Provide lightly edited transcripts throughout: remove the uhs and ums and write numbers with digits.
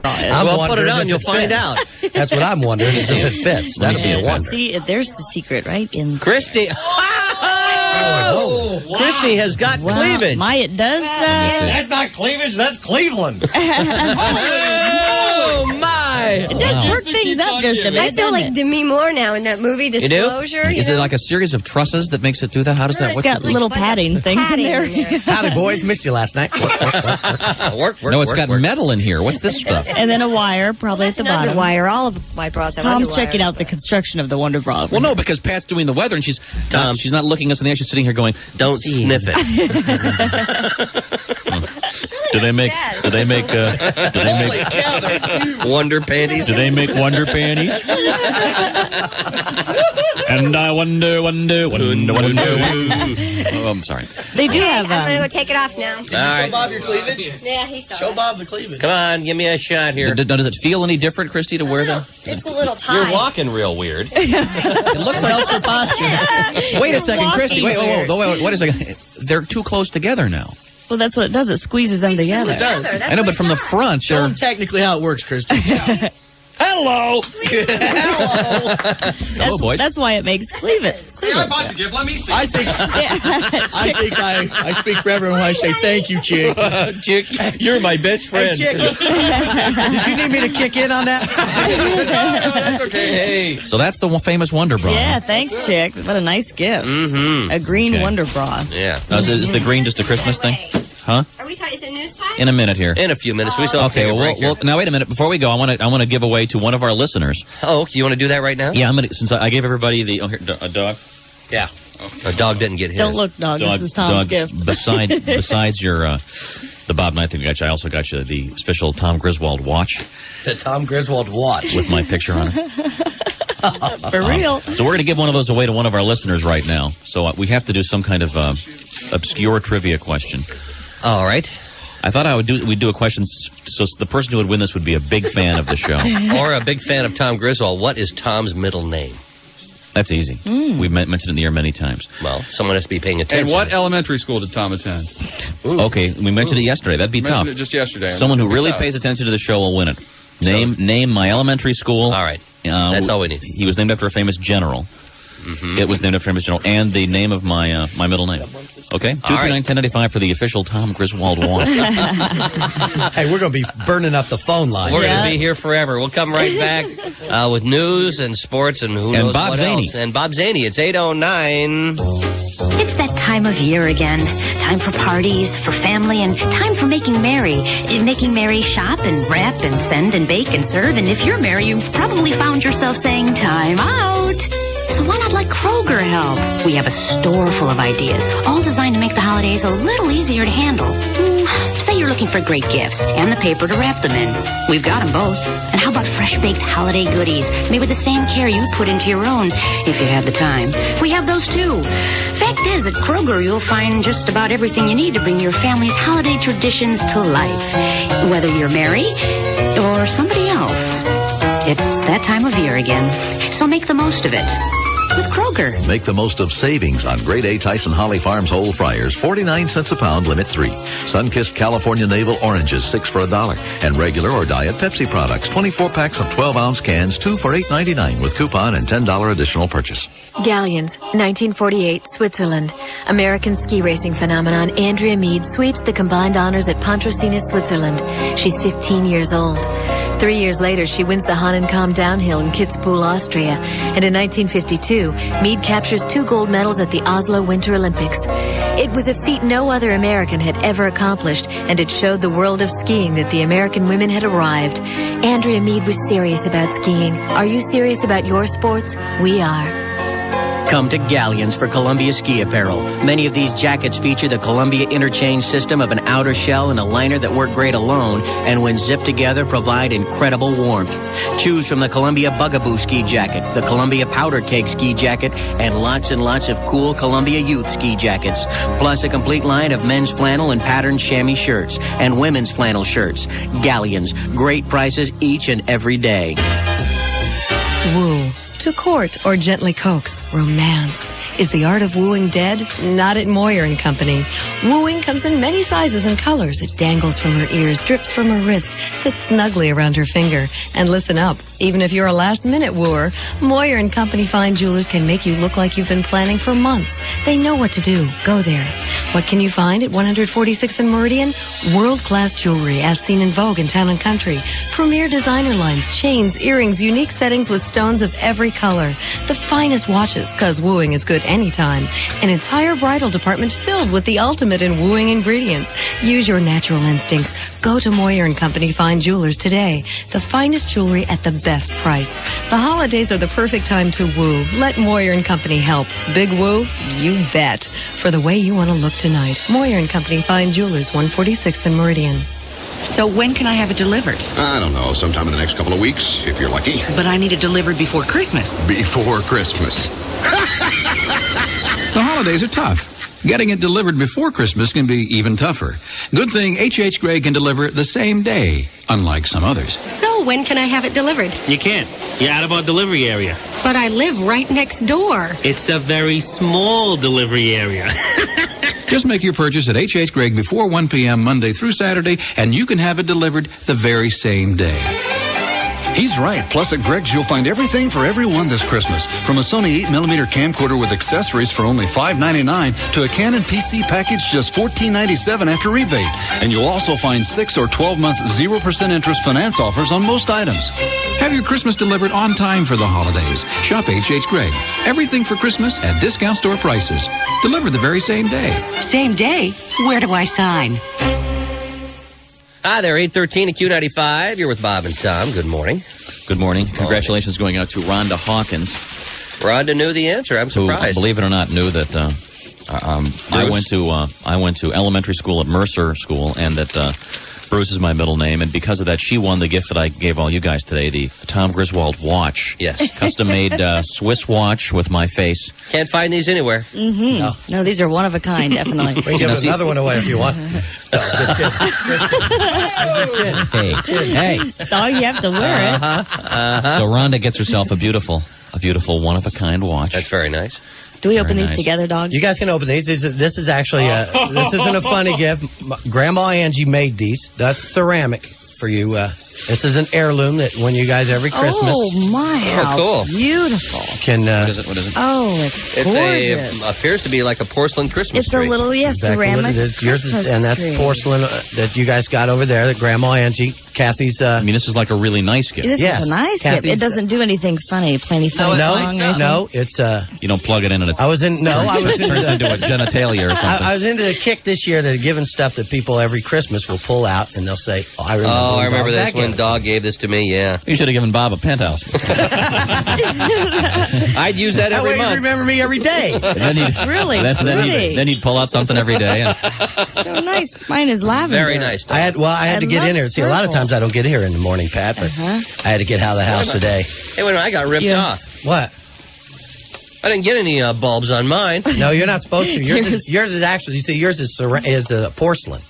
Well, put it on, you'll find out. That's what I'm wondering, is if it fits. That'll be a wonder. See, there's the secret, right? Christy. Oh, Christy has got cleavage. It does. That's not cleavage, that's Cleveland. Oh, my. It does perk things up just a bit. I feel like Demi Moore now in that movie Disclosure. Is it like a series of trusses that makes it do that? How does that work? It's got little padding things in there. Howdy, boys. Missed you last night. It's got metal in here. What's this stuff? And then a wire, probably at the bottom. Underwire. All of my bras have Tom's underwire. checking out the construction of the Wonder Bra. Well, no, because Pat's doing the weather, and she's not looking us in the eye. She's sitting here going, Don't sniff it. Do they make Wonder panties? Do they make Wonder panties? And I wonder. Oh, I'm sorry. They do have. I'm going to go take it off now. All right. Show Bob your cleavage? Yeah, he saw Show it. Bob the cleavage. Come on, give me a shot here. Does it feel any different, Christy, to wear them? It's a little tight. You're walking real weird. It looks like for posture. Wait a second, Christy. Wait a second. They're too close together now. Well, that's what it does. It squeezes them together. It does. I know, but from the front, Show them technically how it works, Christy. Hello. Hello, boys. That's why it makes cleavage. I'm about to give. Let me see. I think I speak for everyone when I say thank you, Chick. Chick, you're my best friend. Hey, Chick. Did you need me to kick in on that? No, that's okay. Hey. So that's the famous Wonder Bra. Yeah, thanks, Chick. What a nice gift. Mm-hmm. A green Okay. Wonder Bra. Yeah. Is the green just a Christmas thing? Huh? Are we? Is it news time? In a minute here. In a few minutes. We still have to Okay, take a break here. now wait a minute. Before we go, I want to give away to one of our listeners. Oh, you want to do that right now? Yeah, since I gave everybody the a dog. Yeah. A dog didn't get his. Don't look, dog. This is Tom's gift. Besides your the Bob Knight thing, I also got you the official Tom Griswold watch The Tom Griswold watch. with my picture on it. For real. So we're going to give one of those away to one of our listeners right now. So we have to do some kind of obscure trivia question. All right. I thought we'd do a question so the person who would win this would be a big fan of the show. Or a big fan of Tom Griswold. What is Tom's middle name? That's easy. We've mentioned it in the air many times. Well, someone has to be paying attention. And what elementary school did Tom attend? Okay, we mentioned it yesterday. That'd be tough. Mentioned it just yesterday. Someone who really pays attention to the show will win it. Name my elementary school. All right. That's all we need. He was named after a famous general. Mm-hmm. It was named after a famous general, and the name of my my middle name. Okay? 239-1095 for the official Tom Griswold watch. Hey, we're going to be burning up the phone line. We're going to be here forever. We'll come right back with news and sports and who knows Bob what Zany. else. And Bob Zany. It's 8:09. It's that time of year again. Time for parties, for family, and time for making merry. Making merry, shop and wrap and send and bake and serve. And if you're merry, you've probably found yourself saying, time out. So why not let Kroger help? We have a store full of ideas, all designed to make the holidays a little easier to handle. Say you're looking for great gifts and the paper to wrap them in. We've got them both. And how about fresh-baked holiday goodies made with the same care you'd put into your own if you had the time? We have those too. Fact is, at Kroger, you'll find just about everything you need to bring your family's holiday traditions to life. Whether you're married or somebody else. It's that time of year again. So make the most of it. With Kroger. Make the most of savings on Grade A Tyson Holly Farms whole fryers, 49 cents a pound, limit 3. Sunkissed California Navel oranges, 6 for $1. And regular or diet Pepsi products, 24 packs of 12-ounce cans, 2 for $8.99 with coupon and $10 additional purchase. Galleons, 1948, Switzerland. American ski racing phenomenon Andrea Mead sweeps the combined honors at Pontresina, Switzerland. She's 15 years old. 3 years later, she wins the Hahnenkamm downhill in Kitzbühel, Austria. And in 1952, Mead captures 2 gold medals at the Oslo Winter Olympics. It was a feat no other American had ever accomplished, and it showed the world of skiing that the American women had arrived. Andrea Mead was serious about skiing. Are you serious about your sports? We are. Come to Galleons for Columbia ski apparel. Many of these jackets feature the Columbia interchange system of an outer shell and a liner that work great alone, and when zipped together provide incredible warmth. Choose from the Columbia Bugaboo ski jacket, the Columbia Powder Keg ski jacket, and lots of cool Columbia Youth ski jackets. Plus a complete line of men's flannel and patterned chamois shirts, and women's flannel shirts. Galleons, great prices each and every day. Woo. To court or gently coax, romance. Is the art of wooing dead? Not at Moyer & Company. Wooing comes in many sizes and colors. It dangles from her ears, drips from her wrist, fits snugly around her finger. And listen up, even if you're a last-minute wooer, Moyer & Company fine jewelers can make you look like you've been planning for months. They know what to do. Go there. What can you find at 146th and Meridian? World-class jewelry as seen in Vogue and Town and Country. Premier designer lines, chains, earrings, unique settings with stones of every color. The finest watches, because wooing is good anytime. An entire bridal department filled with the ultimate in wooing ingredients. Use your natural instincts. Go to Moyer & Company Fine Jewelers today. The finest jewelry at the best price. The holidays are the perfect time to woo. Let Moyer & Company help. Big woo? You bet. For the way you want to look tonight. Moyer & Company Fine Jewelers, 146th and Meridian. So when can I have it delivered? I don't know, sometime in the next couple of weeks, if you're lucky. But I need it delivered before Christmas. Before Christmas. The holidays are tough. Getting it delivered before Christmas can be even tougher. Good thing H.H. Gray can deliver the same day, unlike some others. So when can I have it delivered? You can't. You're out of our delivery area. But I live right next door. It's a very small delivery area. Just make your purchase at H.H. Gregg before 1 p.m. Monday through Saturday, and you can have it delivered the very same day. He's right. Plus at Greg's, you'll find everything for everyone this Christmas. From a Sony 8mm camcorder with accessories for only $5.99 to a Canon PC package just $14.97 after rebate. And you'll also find 6 or 12-month 0% interest finance offers on most items. Have your Christmas delivered on time for the holidays. Shop H.H. Gregg. Everything for Christmas at discount store prices. Delivered the very same day. Same day? Where do I sign? Hi there, 813 at Q95. You're with Bob and Tom. Good morning. Good morning. Congratulations going out to Rhonda Hawkins. Rhonda knew the answer. I'm surprised. Who, believe it or not, knew that I went to elementary school at Mercer School, and that Bruce is my middle name, and because of that, she won the gift that I gave all you guys today, the Tom Griswold watch. Yes. Custom-made Swiss watch with my face. Can't find these anywhere. Mm-hmm. No, these are one of a kind, definitely. We can give another one away if you want. No, just kidding. Hey. Oh, you have to wear it. So Rhonda gets herself a beautiful one-of-a-kind watch. That's very nice. Do we open these together, dog? You guys can open these. This is actually this isn't a funny gift. Grandma Angie made these. That's ceramic for you. This is an heirloom that when you guys every Christmas. Oh my! How cool! Beautiful. Can what is it? Oh, it's gorgeous. Appears to be like a porcelain Christmas it's tree. It's a little exactly ceramic. What it is. Yours is, and that's tree. porcelain that you guys got over there. That Grandma Angie, Kathy's. I mean, this is like a really nice gift. This is a nice gift. It doesn't do anything funny, funny song. No, it's you don't plug it in and it. turns into a genitalia or something. I was into the kick this year that given stuff that people every Christmas will pull out and they'll say, "Oh, I remember." I remember this when Dog gave this to me. Yeah, you should have given Bob a penthouse. I'd use that every month. Remember me every day. Then he'd pull out something every day. So nice. Mine is lavender. Very nice. I had to get in here. See, a lot of times I don't get here in the morning, Pat, but I had to get out of the house today. Hey, wait a minute, I got ripped off. What? I didn't get any bulbs on mine. No, you're not supposed to. Yours is actually. You see, yours is porcelain.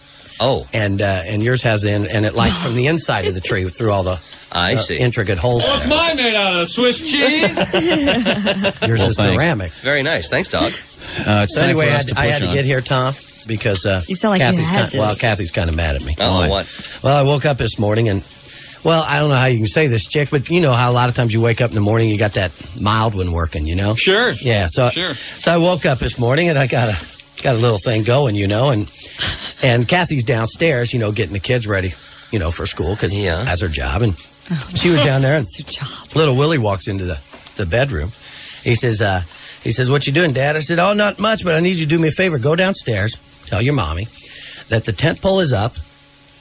Oh, and yours has and it lights from the inside of the tree through all the intricate holes. What's mine made out of? Swiss cheese? Yours is ceramic. Very nice. Thanks, Dog. So anyway, I had to get here, Tom, because you sound like Kathy's kind of mad at me. Oh, what? Well, I woke up this morning and. Well, I don't know how you can say this, chick, but you know how a lot of times you wake up in the morning, you got that mild one working, you know? Sure. Yeah. So I woke up this morning and I got a little thing going, you know, and Kathy's downstairs, you know, getting the kids ready, you know, for school because that's her job, and she was down there, and little Willie walks into the bedroom. He says, "What you doing, Dad?" I said, "Oh, not much, but I need you to do me a favor. Go downstairs, tell your mommy that the tent pole is up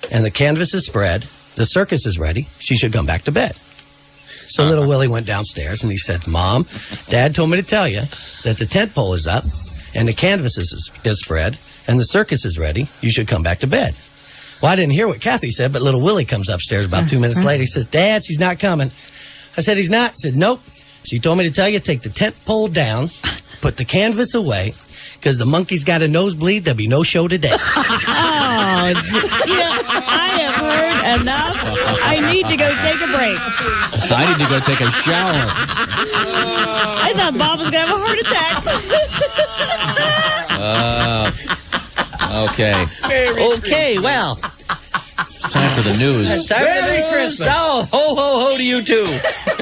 and the canvas is spread. The circus is ready. She should come back to bed." So little Willie went downstairs and he said, "Mom, Dad told me to tell you that the tent pole is up and the canvas is spread and the circus is ready. You should come back to bed." Well, I didn't hear what Kathy said, but little Willie comes upstairs about 2 minutes later. He says, "Dad, she's not coming." I said, "He's not?" He said, "Nope. She told me to tell you, take the tent pole down, put the canvas away, because the monkey's got a nosebleed. There'll be no show today." I have heard enough. I need to go take a break. I need to go take a shower. I thought Bob was going to have a heart attack. Okay. Okay, well. It's time for the news. It's time for the Christmas. Oh, ho, ho, ho to you, too.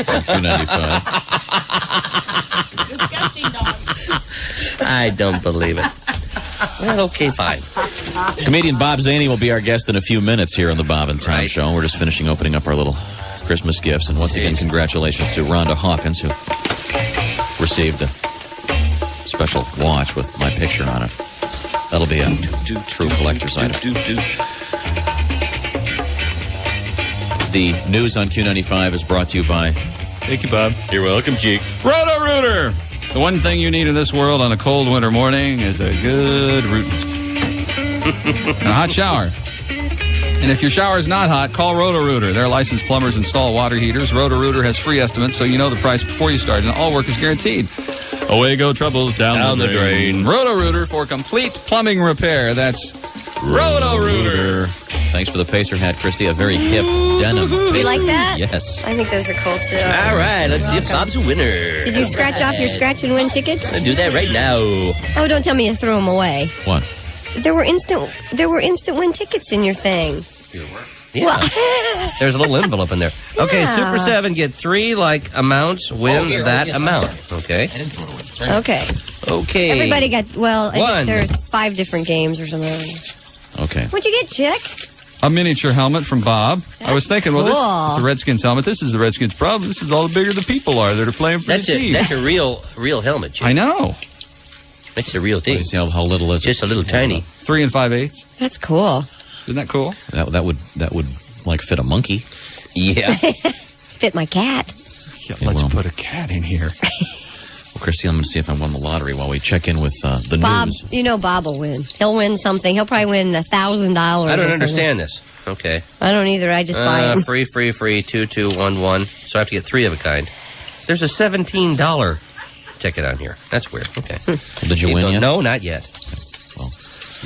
295. Disgusting dog. I don't believe it. Well, okay, fine. Comedian Bob Zany will be our guest in a few minutes here on the Bob and Tom Show. We're just finishing opening up our little Christmas gifts. And once again, congratulations to Rhonda Hawkins, who received a special watch with my picture on it. That'll be a true collector's item. The news on Q95 is brought to you by... Thank you, Bob. You're welcome, Jake. Roto-Rooter! The one thing you need in this world on a cold winter morning is a good root and a hot shower. And if your shower is not hot, call Roto-Rooter. Their licensed plumbers install water heaters. Roto-Rooter has free estimates, so you know the price before you start, and all work is guaranteed. Away go troubles down the drain. Roto-Rooter for complete plumbing repair. That's Roto-Rooter. Thanks for the Pacer hat, Christy. A very hip denim. You like that? Yes. I think those are cool, too. All right, let's see if Bob's a winner. Did you scratch off your scratch and win tickets? I'll do that right now. Oh, don't tell me you threw them away. What? There were instant win tickets in your thing. Yeah. Well, there's a little envelope in there. Okay, Yeah. Super 7, get 3 amounts, win that amount. Okay. okay. Okay. Everybody got, I think One. there's 5 different games or something. Okay. What'd you get, Chick? A miniature helmet from Bob. I was thinking, cool. it's a Redskins helmet. This is the Redskins problem. This is all the bigger the people are that are playing for That's the team. That's a real helmet, Jim. I know. That's the real thing. See how little is it? Just a little tiny. 3 5/8. That's cool. Isn't that cool? That would like fit a monkey. Yeah. Fit my cat. Yeah, let's put a cat in here. Well, Christy, I'm going to see if I won the lottery while we check in with the Bob, news. you know Bob will win. He'll win something. He'll probably win $1,000. I don't understand this. Okay. I don't either. I just buy them. Free, 2211. So I have to get 3 of a kind. There's a $17 ticket on here. That's weird. Okay. Did you win yet? No, not yet.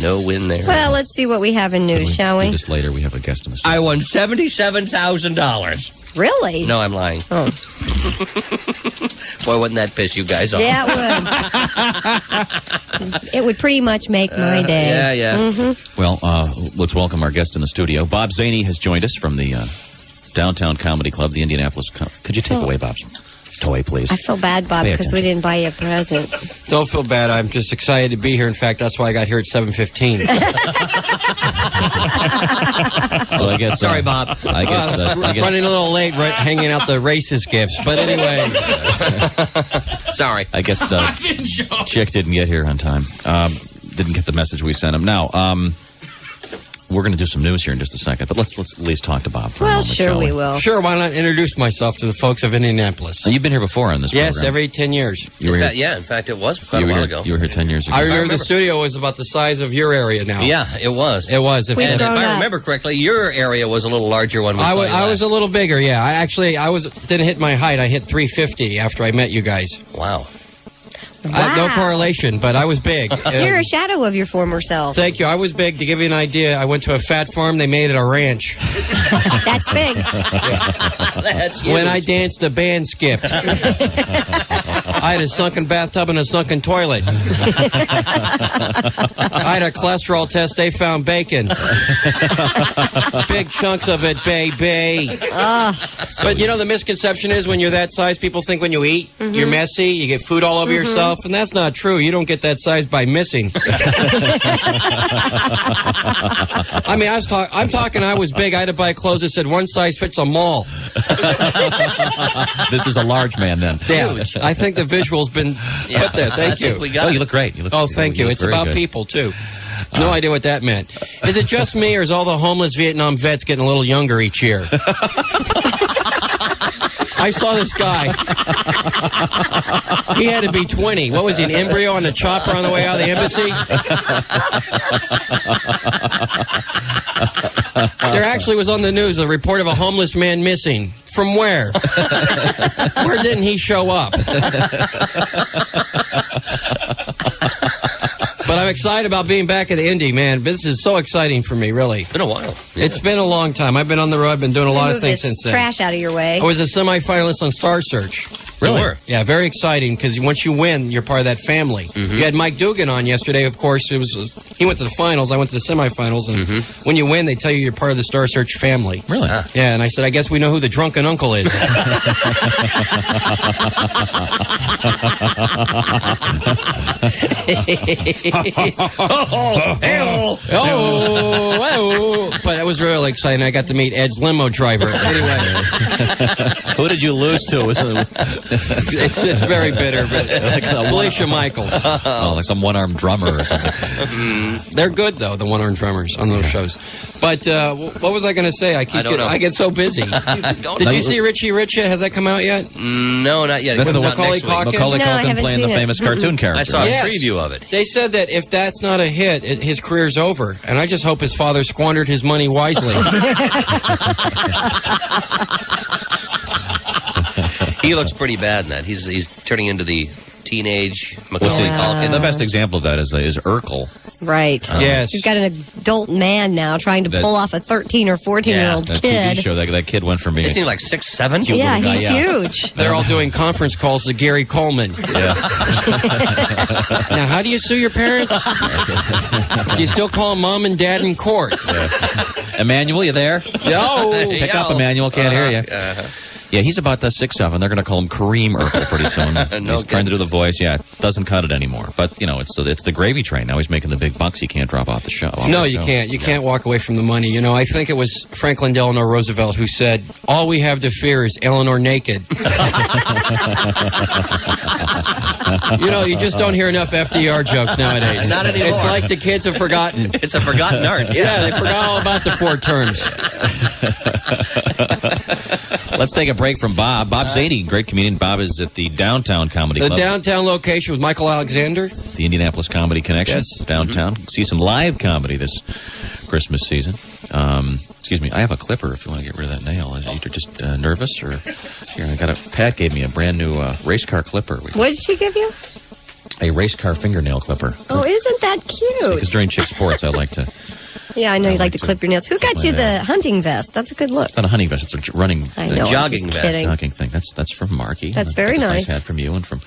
No win there. Well, let's see what we have in news, shall Do we? this later. We have a guest in the studio. I won $77,000. Really? No, I'm lying. Oh. Boy, wouldn't that piss you guys off? Yeah, it would. It would pretty much make my day. Yeah. Mm-hmm. Well, let's welcome our guest in the studio. Bob Zany has joined us from the Downtown Comedy Club, the Indianapolis. Could you take away Bob's toy, please? I feel bad, Bob, Pay because we didn't buy you a present. Don't feel bad. I'm just excited to be here. In fact, that's why I got here at 7:15. So I guess. Sorry, Bob. I guess running a little late, hanging out the racist gifts. But anyway, sorry. I guess Chick didn't get here on time. Didn't get the message we sent him. Now, we're going to do some news here in just a second, but let's at least talk to Bob for a moment, sure shall we will. Sure, why not introduce myself to the folks of Indianapolis? You've been here before on this program. Yes, every 10 years. You were In here, fact, in fact, it was quite a while ago. You were here 10 years ago. I remember the studio was about the size of your area now. Yeah, it was. It was. And if I remember correctly, your area was a little larger when we saw you I was last. a little bigger, yeah. I didn't hit my height. I hit 350 after I met you guys. Wow. No correlation, but I was big. You're a shadow of your former self. Thank you. I was big. To give you an idea, I went to a fat farm. They made it a ranch. That's big. That's huge. When I danced, the band skipped. I had a sunken bathtub and a sunken toilet. I had a cholesterol test. They found bacon. Big chunks of it, baby. But you know, the misconception is when you're that size, people think when you eat, you're messy, you get food all over yourself, and that's not true. You don't get that size by missing. I mean, I'm talking I was big. I had to buy clothes that said one size fits them all. This is a large man then. Yeah, I think the visual's been put there. Thank you. You look great. You look, thank you. It's about people, too. No idea what that meant. Is it just me, or is all the homeless Vietnam vets getting a little younger each year? I saw this guy. He had to be 20. What was he, an embryo on the chopper on the way out of the embassy? There actually was on the news a report of a homeless man missing. From where? Where didn't he show up? But I'm excited about being back at the Indy, man. This is so exciting for me, really. It's been a while. Yeah. It's been a long time. I've been on the road. I've been doing a lot of Move things this since then. trash out of your way. I was a semifinalist on Star Search. Really? You were? Yeah, very exciting because once you win, you're part of that family. Mm-hmm. You had Mike Dugan on yesterday. Of course, he went to the finals. I went to the semifinals, and when you win, they tell you you're part of the Star Search family. Really? Yeah, and I said, I guess we know who the drunken uncle is. But it was really exciting. I got to meet Ed's limo driver. Anyway, Who did you lose to? it's very bitter. But Felicia Michaels. Oh, like some one-armed drummer or something. They're good though, the one-armed drummers on those shows. But what was I going to say? I don't know. I get so busy. Did you see Richie Rich yet? Has that come out yet? No, not yet. It That's comes the out Macaulay next week. Culkin? Macaulay No, I Culkin haven't playing the seen it. famous cartoon character. I saw Yes. a preview of it. They said that if that's not a hit, his career's over. And I just hope his father squandered his money wisely. He looks pretty bad in that. He's turning into the teenage Macaulay Culkin. The best example of that is Urkel. Right. Yes. You've got an adult man now trying to pull off a 13 or 14-year-old That kid. TV show, that kid went from being... Isn't he like 6'7"? Cute Yeah, little guy, he's huge. They're all doing conference calls to Gary Coleman. Yeah. Now, how do you sue your parents? Do you still call mom and dad in court? Emmanuel, you there? No. Pick up, Emmanuel. Can't hear you. Yeah, he's about 6'7". They're going to call him Kareem Urkel pretty soon. He's trying to do the voice. Yeah, it doesn't cut it anymore. But, you know, it's the gravy train. Now he's making the big bucks. He can't drop off the show. No, you can't. You can't walk away from the money. You know, I think it was Franklin Delano Roosevelt who said, all we have to fear is Eleanor naked. You know, you just don't hear enough FDR jokes nowadays. Not anymore. It's like the kids have forgotten. It's a forgotten art. Yeah, they forgot all about the 4 terms. Let's take a break from Bob. Bob Zany, great comedian. Bob is at the Downtown Comedy Club. The downtown location with Michael Alexander. The Indianapolis Comedy Connection. Yes. Downtown. See some live comedy this Christmas season. Excuse me, I have a clipper if you want to get rid of that nail. You're just nervous? Or here, Pat gave me a brand new race car clipper. What did she give you? A race car fingernail clipper. Oh, isn't that cute? Because during Chick Sports, I like to... Yeah, I know you like to clip your nails. Who got you the hunting vest? That's a good look. It's not a hunting vest. It's a running, I know, jogging I'm just vest. kidding. jogging thing. That's from Marky. That's very nice. Nice hat from you and from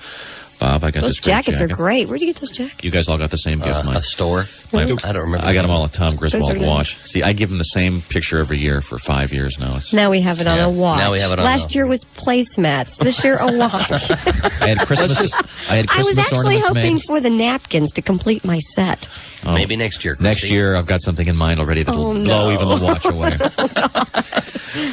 Bob. I got Those this great jackets are jacket. great. Where'd you get those jackets? You guys all got the same gift. A store? I don't remember. I got them all at Tom Those are Griswold nice. Watch. See, I give them the same picture every year for 5 years now. Now we have it on a watch. Now we have it on Last year was placemats. This year, a watch. I had Christmas. I had I was Christmas actually ornaments hoping made. for the napkins to complete my set. Oh. Maybe next year. Next Christy. year, I've got something in mind already that'll Oh, no. blow even the watch away.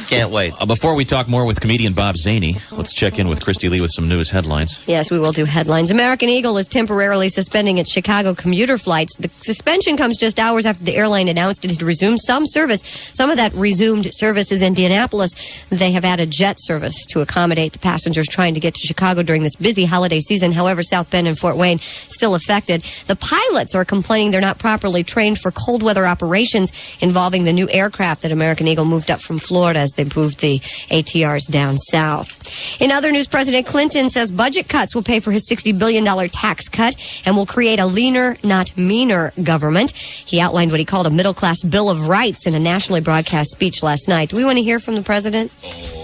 Can't wait. Before we talk more with comedian Bob Zany, let's check in with Christy Lee with some news headlines. Yes, we will do headlines. American Eagle is temporarily suspending its Chicago commuter flights. The suspension comes just hours after the airline announced it had resumed some service. Some of that resumed service is in Indianapolis. They have added jet service to accommodate the passengers trying to get to Chicago during this busy holiday season. However, South Bend and Fort Wayne still affected. The pilots are complaining they're not properly trained for cold weather operations involving the new aircraft that American Eagle moved up from Florida as they moved the ATRs down south. In other news, President Clinton says budget cuts will pay for his $60 billion tax cut and will create a leaner, not meaner government. He outlined what he called a middle-class Bill of Rights in a nationally broadcast speech last night. Do we want to hear from the president?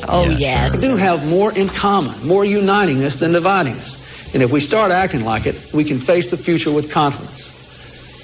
Oh, yes. We do have more in common, more uniting us than dividing us. And if we start acting like it, we can face the future with confidence.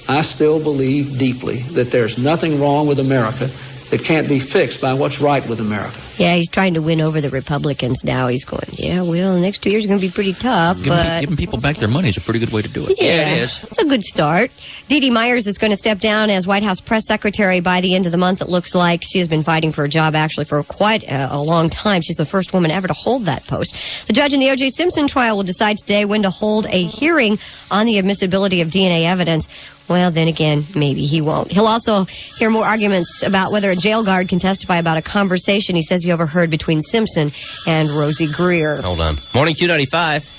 I still believe deeply that there's nothing wrong with America that can't be fixed by what's right with America. Yeah, he's trying to win over the Republicans now. He's going, yeah, well, the next 2 years are going to be pretty tough, but... Giving people back their money is a pretty good way to do it. Yeah, it is. It's a good start. Dee Dee Myers is going to step down as White House press secretary by the end of the month. It looks like she has been fighting for a job actually for quite a long time. She's the first woman ever to hold that post. The judge in the O.J. Simpson trial will decide today when to hold a hearing on the admissibility of DNA evidence. Well, then again, maybe he won't. He'll also hear more arguments about whether a jail guard can testify about a conversation he says he overheard between Simpson and Rosie Greer. Hold on. Morning Q95.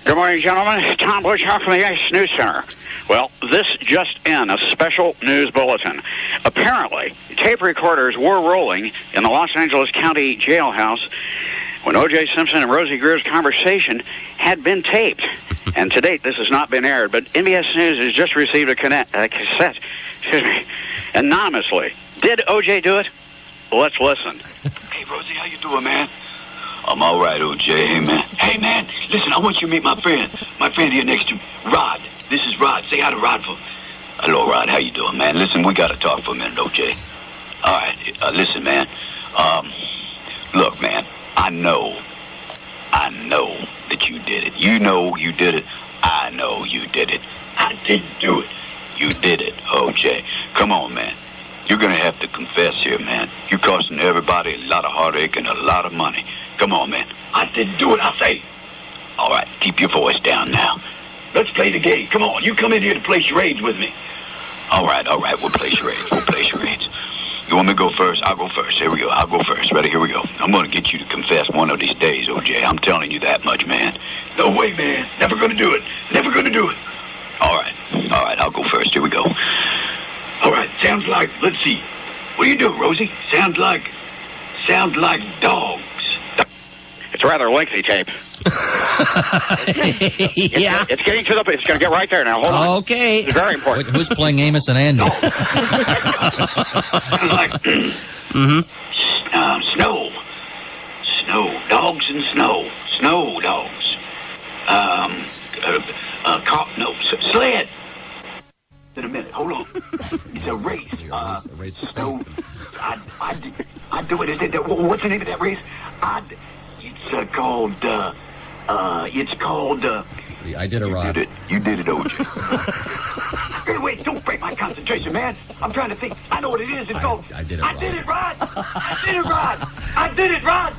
Good morning, gentlemen. Tom Bushhoff from the ICE News Center. Well, this just in, a special news bulletin. Apparently, tape recorders were rolling in the Los Angeles County jailhouse when O.J. Simpson and Rosie Greer's conversation had been taped. And to date, this has not been aired, but NBS News has just received a cassette, anonymously. Did O.J. do it? Let's listen. Hey, Rosie, how you doing, man? I'm all right, O.J. Hey, man. Hey, man, listen, I want you to meet my friend. My friend here next to Rod. This is Rod. Say hi to Rod for... Hello, Rod. How you doing, man? Listen, we got to talk for a minute, O.J. All right. Listen, man. Look, man, I know that you did it. You know you did it. I know you did it. I didn't do it. You did it, O.J. Come on, man. You're going to have to confess here, man. You're costing everybody a lot of heartache and a lot of money. Come on, man. I didn't do it, I say. All right, keep your voice down now. Let's play the game. Come on, you come in here to play charades with me. All right, we'll play charades. You want me to go first? I'll go first. Here we go. I'll go first. Ready? Here we go. I'm going to get you to confess one of these days, O.J. I'm telling you that much, man. No way, man. Never going to do it. Never going to do it. All right, I'll go first. Here we go. All right, sounds like, let's see. What do you do, Rosie? Sounds like dogs. It's a rather lengthy tape. Yeah. It's getting to the... It's going to get right there now. Hold on. Okay. It's very important. Who's playing Amos and Andy? Snow. Dogs and snow. Snow dogs. Sled. In a minute. Hold on. It's a race. So, I do it. What's the name of that race? It's called, I did a rod. You did it, O.J. Hey, wait, don't break my concentration, man. I'm trying to think. I know what it is. It's called... I did it, Rod. I did it, Rod.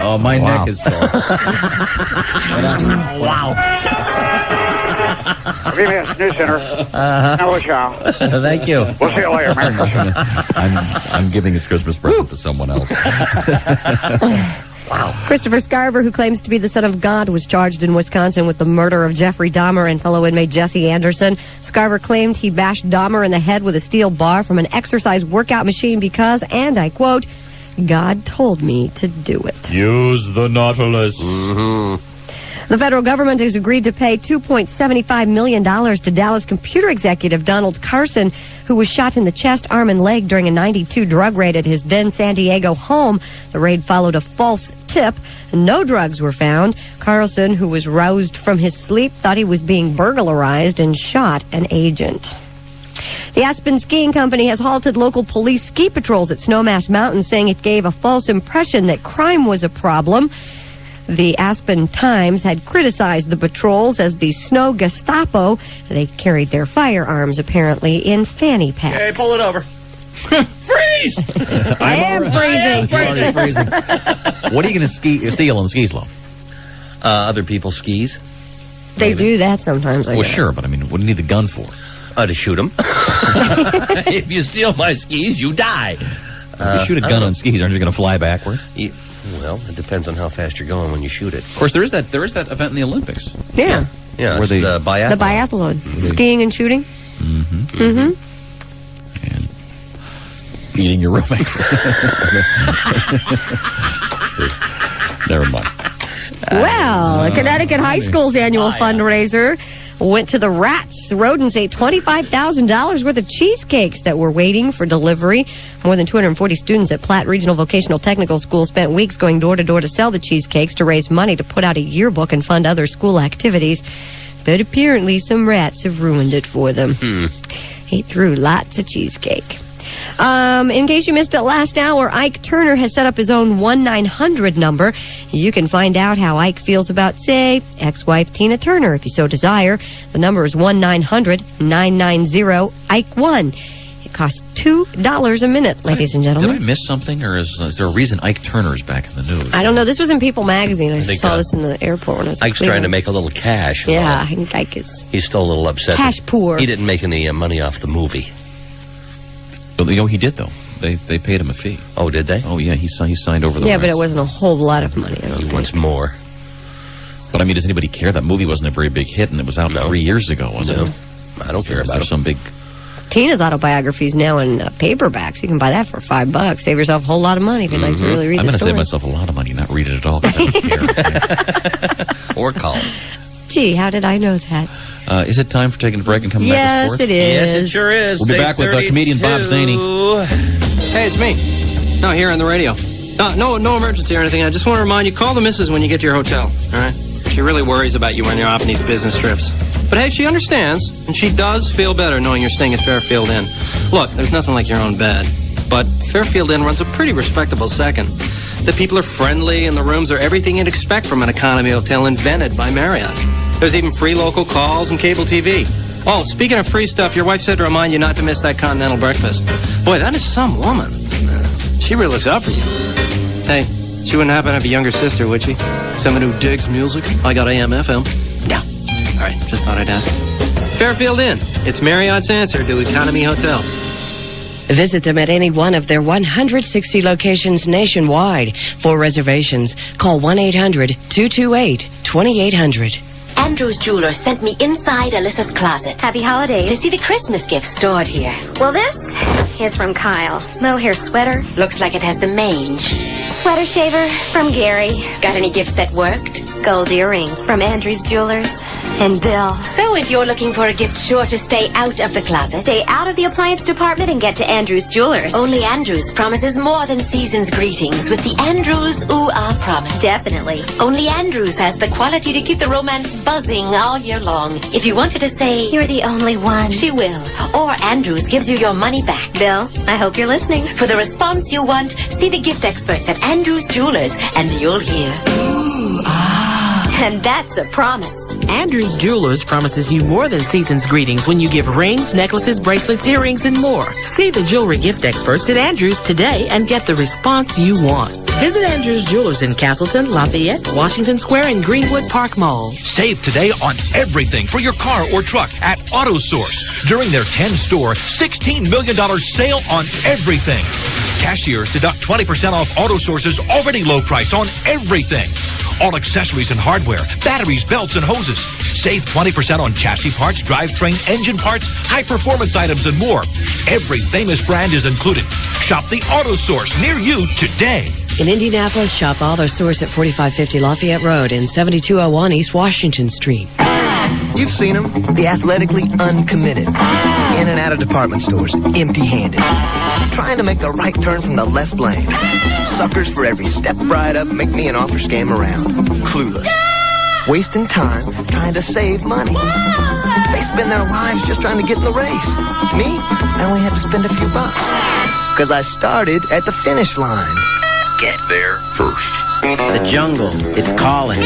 Oh, my neck is sore. Wow. VBS News Center. Hello, ciao. Thank you. We'll see you later. Merry Christmas. I'm giving his Christmas present to someone else. Wow. Christopher Scarver, who claims to be the son of God, was charged in Wisconsin with the murder of Jeffrey Dahmer and fellow inmate Jesse Anderson. Scarver claimed he bashed Dahmer in the head with a steel bar from an exercise workout machine because, and I quote, God told me to do it. Use the Nautilus. Mm-hmm. The federal government has agreed to pay $2.75 million to Dallas computer executive Donald Carson, who was shot in the chest, arm, and leg during a 92 drug raid at his then San Diego home. The raid followed a false tip. No drugs were found. Carlson, who was roused from his sleep, thought he was being burglarized and shot an agent. The Aspen Skiing Company has halted local police ski patrols at Snowmass Mountain, saying it gave a false impression that crime was a problem. The Aspen Times had criticized the patrols as the snow Gestapo. They carried their firearms, apparently, in fanny packs. Hey, pull it over. Freeze! I am freezing. You're already freezing. What are you going to steal on the ski slope? Other people's skis. They do that sometimes, I Well, guess. sure, but I mean, what do you need the gun for? To shoot them. If you steal my skis, you die. If you shoot a gun on skis, aren't you going to fly backwards? Well, it depends on how fast you're going when you shoot it. Of course, there is that event in the Olympics. Yeah. Yeah, Where they, the biathlon. The biathlon. Skiing and shooting. Mm-hmm. And eating your roommate. Never mind. Well, Connecticut High School's annual fundraiser went to the rats. Rodents ate $25,000 worth of cheesecakes that were waiting for delivery. More than 240 students at Platte Regional Vocational Technical School spent weeks going door to door to sell the cheesecakes to raise money to put out a yearbook and fund other school activities. But apparently some rats have ruined it for them. Ate through lots of cheesecake. In case you missed it last hour, Ike Turner has set up his own 1-900 number. You can find out how Ike feels about, say, ex-wife Tina Turner, if you so desire. The number is 1-900-990-IKE1. It costs $2 a minute, ladies and gentlemen. Did I miss something, or is there a reason Ike Turner's back in the news? I don't know. This was in People magazine. I think, saw this in the airport when I was in Ike's trying to Cleveland. make a little cash. Yeah, I think Ike is He's still a little upset. cash poor. He didn't make any money off the movie. But, he did, though. They paid him a fee. Oh, did they? Oh, yeah, he signed over the Yeah, rights. but it wasn't a whole lot of money. I don't He think. wants more. But, I mean, does anybody care? That movie wasn't a very big hit, and it was out 3 years ago, wasn't it? I don't care about there it. some big Tina's autobiography is now in paperbacks. You can buy that for $5. Save yourself a whole lot of money if you'd like to really read I'm the going to story. save myself a lot of money, not read it at all. 'Cause I don't care. Or call. Gee, how did I know that? Is it time for taking a break and coming back Yes, to sports? it is. Yes, it sure is. We'll be back with comedian Bob Zany. Hey, it's me. No, here on the radio. No emergency or anything. I just want to remind you, call the missus when you get to your hotel, all right? She really worries about you when you're off on these business trips. But hey, she understands, and she does feel better knowing you're staying at Fairfield Inn. Look, there's nothing like your own bed, but Fairfield Inn runs a pretty respectable second. The people are friendly, and the rooms are everything you'd expect from an economy hotel invented by Marriott. There's even free local calls and cable TV. Oh, speaking of free stuff, your wife said to remind you not to miss that continental breakfast. Boy, that is some woman. She really looks out for you. Hey, she wouldn't happen to have a younger sister, would she? Someone who digs music? I got AM, FM. No. All right, just thought I'd ask. Fairfield Inn. It's Marriott's answer to economy hotels. Visit them at any one of their 160 locations nationwide. For reservations, call 1-800-228-2800. Andrew's jeweler sent me inside Alyssa's closet. Happy holidays. To see the Christmas gifts stored here. Well, this is from Kyle. Mohair sweater. Looks like it has the mange. Sweater shaver from Gary. Got any gifts that worked? Gold earrings from Andrew's jewelers. And Bill. So if you're looking for a gift sure to stay out of the closet, stay out of the appliance department and get to Andrew's Jewelers. Only Andrew's promises more than season's greetings with the Andrew's Ooh Ah Promise. Definitely. Only Andrew's has the quality to keep the romance buzzing all year long. If you want her to say, you're the only one, she will. Or Andrew's gives you your money back. Bill, I hope you're listening. For the response you want, see the gift experts at Andrew's Jewelers and you'll hear. Ooh Ah. And that's a promise. Andrew's Jewelers promises you more than season's greetings when you give rings, necklaces, bracelets, earrings, and more. See the jewelry gift experts at Andrew's today and get the response you want. Visit Andrew's Jewelers in Castleton, Lafayette, Washington Square, and Greenwood Park Mall. Save today on everything for your car or truck at AutoSource during their 10-store, $16 million sale on everything. Cashiers deduct 20% off AutoSource's already low price on everything. All accessories and hardware, batteries, belts, and hoses. Save 20% on chassis parts, drivetrain, engine parts, high-performance items, and more. Every famous brand is included. Shop the AutoSource near you today. In Indianapolis, shop AutoSource at 4550 Lafayette Road and 7201 East Washington Street. You've seen them, the athletically uncommitted. In and out of department stores, empty-handed. Trying to make the right turn from the left lane. Suckers for every step right up, make me an offer scam around. Clueless. Wasting time trying to save money. They spend their lives just trying to get in the race. Me, I only had to spend a few bucks. Because I started at the finish line. Get there first. The jungle, it's calling.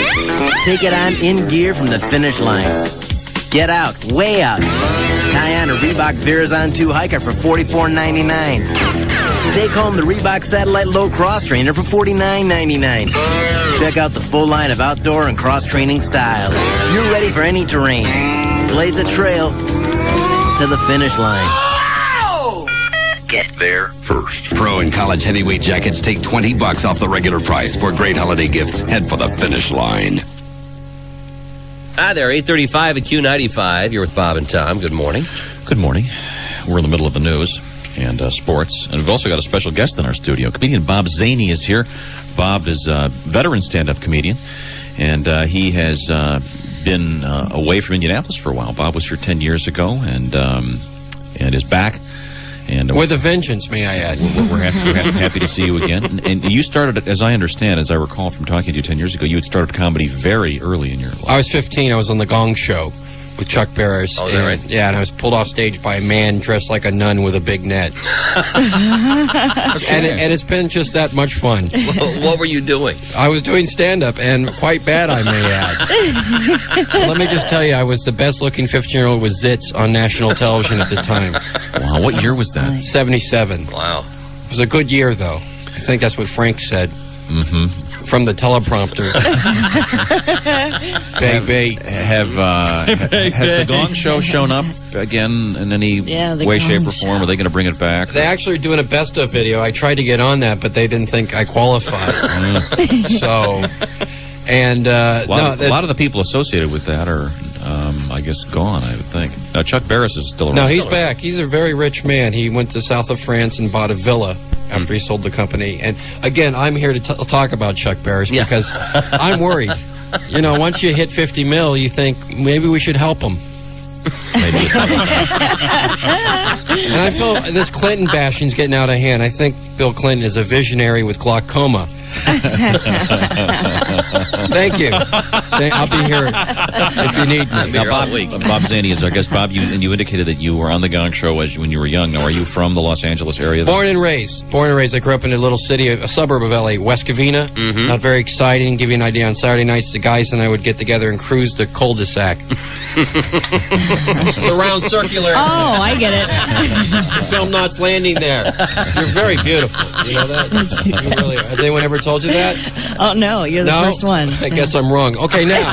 Take it on in gear from the finish line. Get out, way out. Tie on a Reebok Verizon 2 hiker for $44.99. Take home the Reebok Satellite Low Cross Trainer for $49.99. Check out the full line of outdoor and cross-training styles. You're ready for any terrain. Blaze a trail to the finish line. Get there first. Pro and college heavyweight jackets take $20 off the regular price. For great holiday gifts, head for the finish line. Hi there, 8:35 at Q95. You're with Bob and Tom. Good morning. Good morning. We're in the middle of the news and sports. And we've also got a special guest in our studio. Comedian Bob Zany is here. Bob is a veteran stand-up comedian, and he has been away from Indianapolis for a while. Bob was here 10 years ago and is back. And with a vengeance, may I add. We're happy to see you again. And you started, as I understand, as I recall from talking to you 10 years ago, you had started comedy very early in your life. I was 15. I was on The Gong Show with Chuck Barris. Oh, is that right? Yeah, and I was pulled off stage by a man dressed like a nun with a big net. and it's been just that much fun. What were you doing? I was doing stand-up, and quite bad, I may add. Let me just tell you, I was the best-looking 15-year-old with zits on national television at the time. Wow, what year was that? 77. Wow. It was a good year, though. I think that's what Frank said. Mm-hmm. From the teleprompter. Baby. Has the Gong Show shown up again in any way, shape, or form? Are they going to bring it back? They actually are doing a best-of video. I tried to get on that, but they didn't think I qualified. So, and a lot of the people associated with that are I guess, gone, I would think. Now, Chuck Barris is still around. No, he's back. He's a very rich man. He went to south of France and bought a villa after he sold the company. And again, I'm here to talk about Chuck Barris because I'm worried. You know, once you hit 50 mil, you think maybe we should help him. And I feel this Clinton bashing's getting out of hand. I think Bill Clinton is a visionary with glaucoma. Thank you. I'll be here if you need me. Now, Bob Zany is our guest. Bob, you indicated that you were on the Gong Show when you were young. Now, are you from the Los Angeles area? Born and raised. I grew up in a little city, a suburb of L.A., West Covina. Mm-hmm. Not very exciting. Give you an idea, on Saturday nights, the guys and I would get together and cruise the cul-de-sac. It's a round circular. Oh, I get it. Film Knots Landing there. You're very beautiful. You know that? You really are. Has anyone ever told you that? Oh, no, you're the first one. I guess I'm wrong. Okay, now.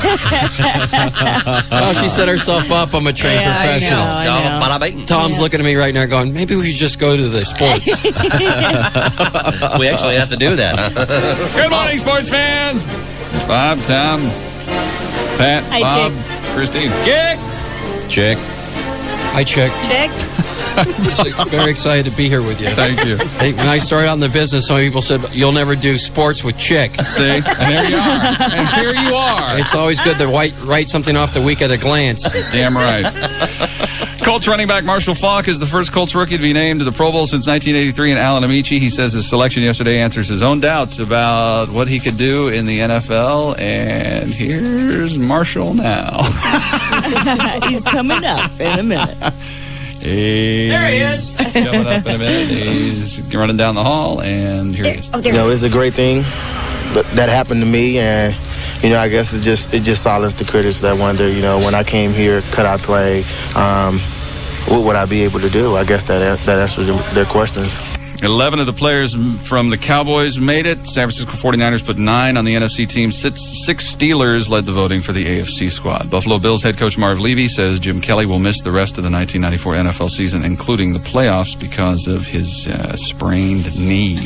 Well, she set herself up. I'm a trained professional. I know. Tom's looking at me right now going, maybe we should just go to the sports. We actually have to do that. Good morning, sports fans. Bob, Tom, Pat, Hi, Bob, Chick. Christine. Chick. Chick. Hi, Chick. Chick. I'm very excited to be here with you. Thank you. Hey, when I started out in the business, some people said, you'll never do sports with Chick. See? And here you are. And here you are. It's always good to write something off the week at a glance. Damn right. Colts running back Marshall Faulk is the first Colts rookie to be named to the Pro Bowl since 1983, and Alan Amici, he says his selection yesterday answers his own doubts about what he could do in the NFL, and here's Marshall now. He's coming up in a minute. There he is. Coming up in a minute. He's running down the hall, and here he is. You know, it's a great thing that happened to me, and you know, I guess it just silenced the critics that wonder, you know, when I came here, could I play? What would I be able to do? I guess that answers their questions. 11 of the players from the Cowboys made it. San Francisco 49ers put 9 on the NFC team. 6 Steelers led the voting for the AFC squad. Buffalo Bills head coach Marv Levy says Jim Kelly will miss the rest of the 1994 NFL season, including the playoffs, because of his sprained knee.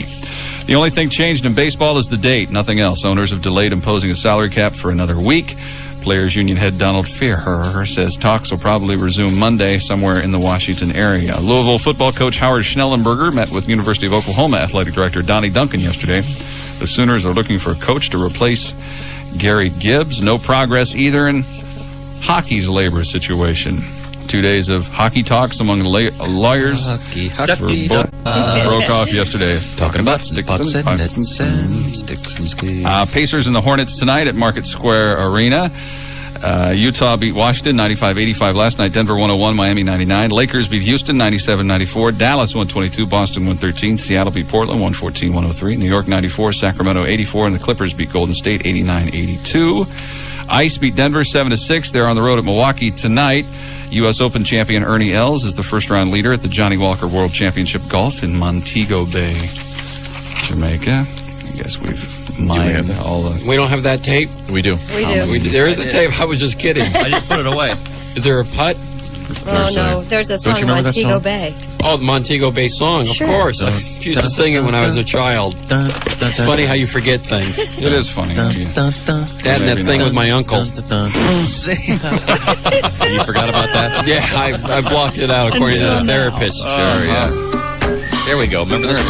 The only thing changed in baseball is the date, nothing else. Owners have delayed imposing a salary cap for another week. Players Union head Donald Fearher says talks will probably resume Monday somewhere in the Washington area. Louisville football coach Howard Schnellenberger met with University of Oklahoma athletic director Donnie Duncan yesterday. The Sooners are looking for a coach to replace Gary Gibbs. No progress either in hockey's labor situation. 2 days of hockey talks among lawyers broke off yesterday. Talking about sticks pucks and and pucks. nets and sticks and skates. Pacers and the Hornets tonight at Market Square Arena. Utah beat Washington 95-85 last night. Denver 101, Miami 99. Lakers beat Houston 97-94. Dallas 122, Boston 113. Seattle beat Portland 114-103. New York 94, Sacramento 84, and the Clippers beat Golden State 89-82. Ice beat Denver 7-6. They're on the road at Milwaukee tonight. U.S. Open champion Ernie Els is the first-round leader at the Johnny Walker World Championship Golf in Montego Bay, Jamaica. I guess we've mined all the... We don't have that tape? We do. We do. There is a tape. I was just kidding. I just put it away. Is there a putt? Oh, no. There's a song, Montego Bay. Oh, the Montego Bay song, Sure. of course. I used to sing it when I was a child. It's funny how you forget things. It is funny. That and that thing with my uncle. You forgot about that? Yeah, I blocked it out according to the therapist. Sure, yeah. There we go. Remember this?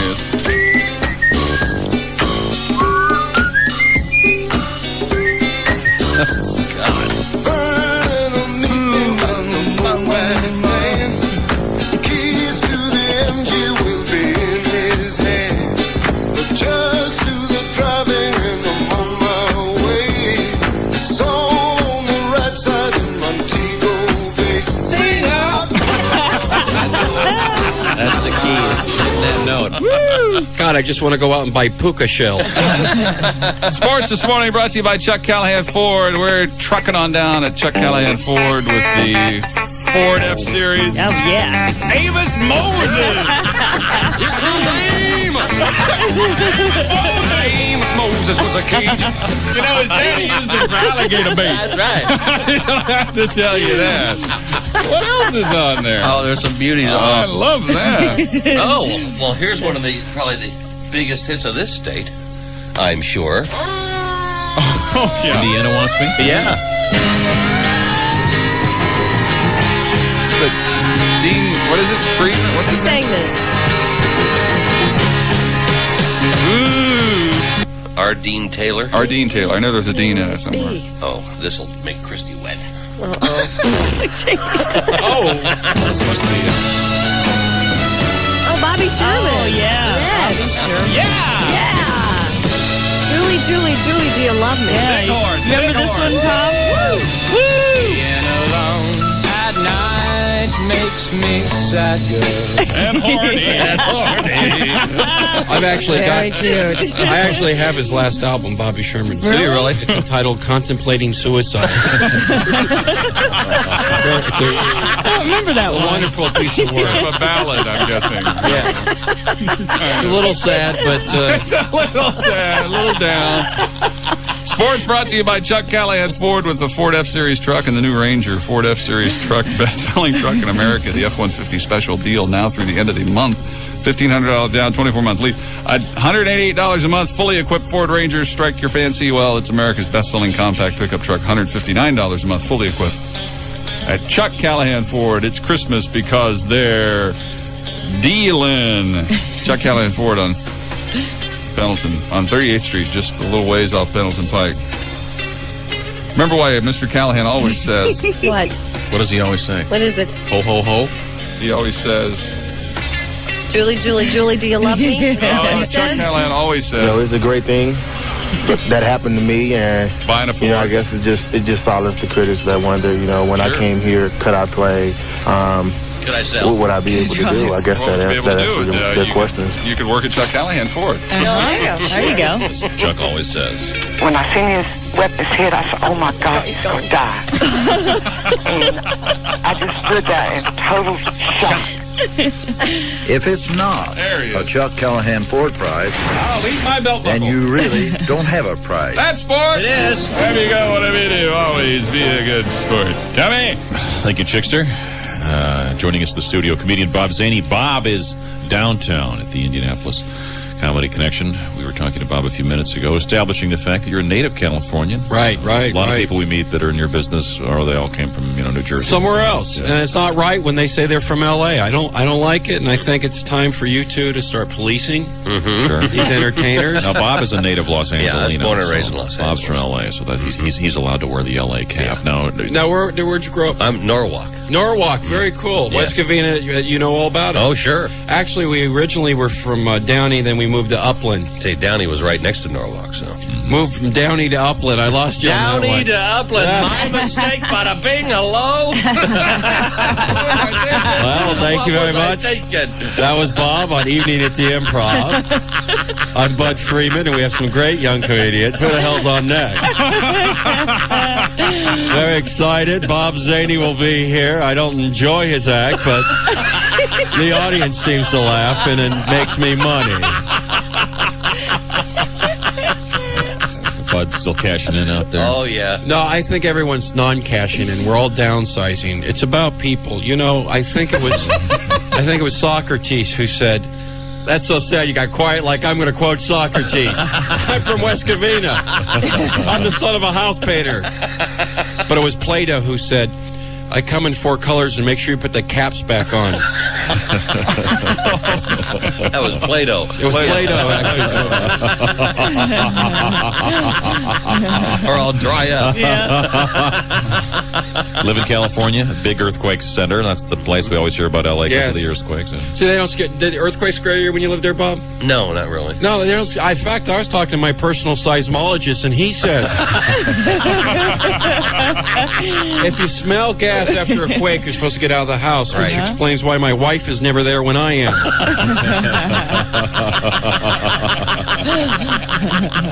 God, I just want to go out and buy puka shells. Sports this morning brought to you by Chuck Callahan Ford. We're trucking on down at Chuck Callahan Ford with the Ford F-Series. Oh, yeah. Avis Moses! It's her name! Moses was a Cajun. You know, his daddy used it for alligator bait. That's right. I don't have to tell you that. What else is on there? Oh, there's some beauties on. I love that. Oh, well, here's one of the probably the biggest hits of this state, I'm sure. Oh, yeah. Indiana wants me? Yeah. it? Dean, what is it? Friedman? What's Who his sang name? this? Ooh. R. Dean Taylor. R. Dean Taylor. I know there's a Dean in it somewhere. Oh, this will make Christy wet. Oh, this must be it. Oh, Bobby Sherman. Oh, yeah. Yes. Yeah. Julie, Julie, Julie, do you love me? Yeah. Remember this one, Tom? Woo! Being alone at night makes me sad, girl. And horny. I've actually Very cute. I actually have his last album, Bobby Sherman's. Really? Do you really? It's entitled "Contemplating Suicide." I remember that one. Wonderful piece of work. Kind of a ballad, I'm guessing. Yeah. It's a little sad, but It's a little sad, a little down. Sports brought to you by Chuck Callahan Ford with the Ford F-Series truck and the new Ranger. Ford F-Series truck, best-selling truck in America. The F-150 special deal now through the end of the month. $1,500 down, 24-month lease. $188 a month, fully equipped Ford Rangers. Strike your fancy. Well, it's America's best-selling compact pickup truck. $159 a month, fully equipped. At Chuck Callahan Ford, it's Christmas because they're dealing. Chuck Callahan Ford on Pendleton, on 38th Street, just a little ways off Pendleton Pike. Remember why Mr. Callahan always says... What? What does he always say? What is it? Ho, ho, ho. He always says... Julie, Julie, Julie, do you love me? Is that what he Chuck says? Callahan always says... You know, it's a great thing that happened to me, and buying a Ford. You know, I guess it just silenced the critics that wonder. You know, when I came here, could I play? Could I sell? What would I be able to do? I guess What would you be able to do? their questions. You could work at Chuck Callahan Ford. There you go. Chuck always says. When I seen his weapon his head, I said, oh my God, he's going to die. And I just stood there in total shock. If it's not a Chuck Callahan Ford prize, I'll eat my belt buckle. then you really don't have a prize. That's sports. It is. There you go. Whatever you do, always be a good sport. Tommy. Thank you, Chickster. Joining us in the studio, comedian Bob Zany. Bob is downtown at the Indianapolis Comedy Connection. We were talking to Bob a few minutes ago, establishing the fact that you're a native Californian. Right. A lot of people we meet that are in your business, or they all came from New Jersey. Somewhere else. And it's not right when they say they're from L.A. I don't like it, and I think it's time for you two to start policing Sure. these entertainers. Now, Bob is a native Los Angelino. Yeah, I was born and raised in Los Bob's from L.A., so that he's allowed to wear the L.A. cap. Yeah. Now, where'd you grow up? I'm Norwalk. Norwalk, very cool. Yeah. West Covina, you know all about it. Oh, sure. Actually, we originally were from Downey, then we moved to Upland. Say, Downey was right next to Norwalk, so. Moved from Downey to Upland. I lost you on that Downey one. to Upland. My mistake, bada bing, hello. Well, thank you very What was I much. thinking? That was Bob on Evening at the Improv. I'm Bud Freeman, and we have some great young comedians. Who the hell's on next? Very excited. Bob Zany will be here. I don't enjoy his act, but the audience seems to laugh, and it makes me money. Bud's still cashing in out there. Oh, yeah. No, I think everyone's non-cashing in. We're all downsizing. It's about people. You know, I think it was Socrates who said, "That's so sad you got quiet like I'm going to quote Socrates. I'm from West Covina. I'm the son of a house painter." But it was Plato who said, "I come in 4 colors and make sure you put the caps back on." That was Plato. It was Plato, actually. Or I'll dry up. Live in California, a big earthquake center. That's the place we always hear about L.A. because of the earthquakes. See, they don't did the earthquakes scare you when you lived there, Bob? No, not really. No, they don't. In fact, I was talking to my personal seismologist, and he says if you smell gas after a quake, you're supposed to get out of the house, which explains why my wife is never there when I am.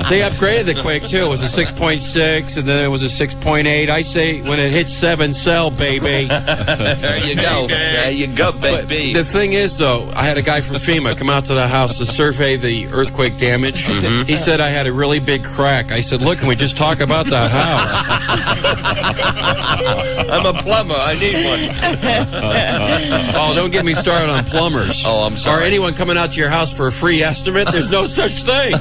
They upgraded the quake, too. It was a 6.6, and then it was a 6.8. I say when it hits 7, sell, baby. There you go. There you go, baby. But the thing is, though, I had a guy from FEMA come out to the house to survey the earthquake damage. Mm-hmm. He said I had a really big crack. I said, look, can we just talk about the house? I'm a plumber. I need one. Oh, don't get me started on plumbers. Oh, I'm sorry. Or anyone coming out to your house for a free estimate. There's no such thing. thing.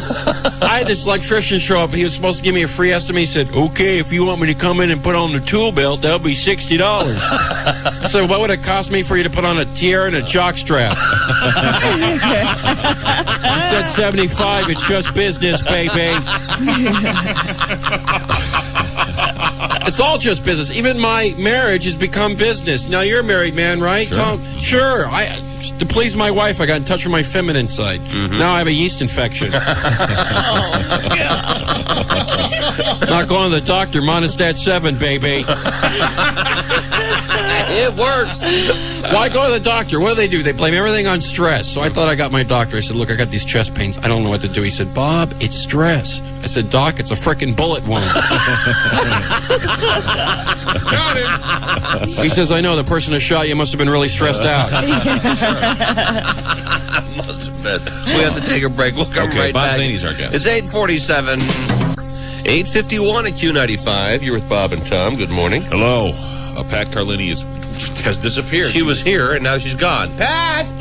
I had this electrician show up. He was supposed to give me a free estimate. He said, okay, if you want me to come in and put on the tool belt, that'll be $60. I said, what would it cost me for you to put on a tiara and a jock strap? He said 75. It's just business, baby. It's all just business. Even my marriage has become business. Now, you're a married man, right, Sure. Tom? Sure. To please my wife, I got in touch with my feminine side. Now I have a yeast infection. Not going to the doctor. Monostat 7, baby. It works. Why go to the doctor? What do? They blame everything on stress. So I thought I got my doctor. I said, look, I got these chest pains. I don't know what to do. He said, Bob, it's stress. I said, Doc, it's a frickin' bullet wound. Got it. He says, I know, the person who shot you must have been really stressed out. Must have been. We have to take a break. We'll come right Bob back. Zany's our guest. It's 8:47. 8:51 at Q95. You're with Bob and Tom. Good morning. Hello. Pat Carlini has disappeared. She was here, and now she's gone. Pat!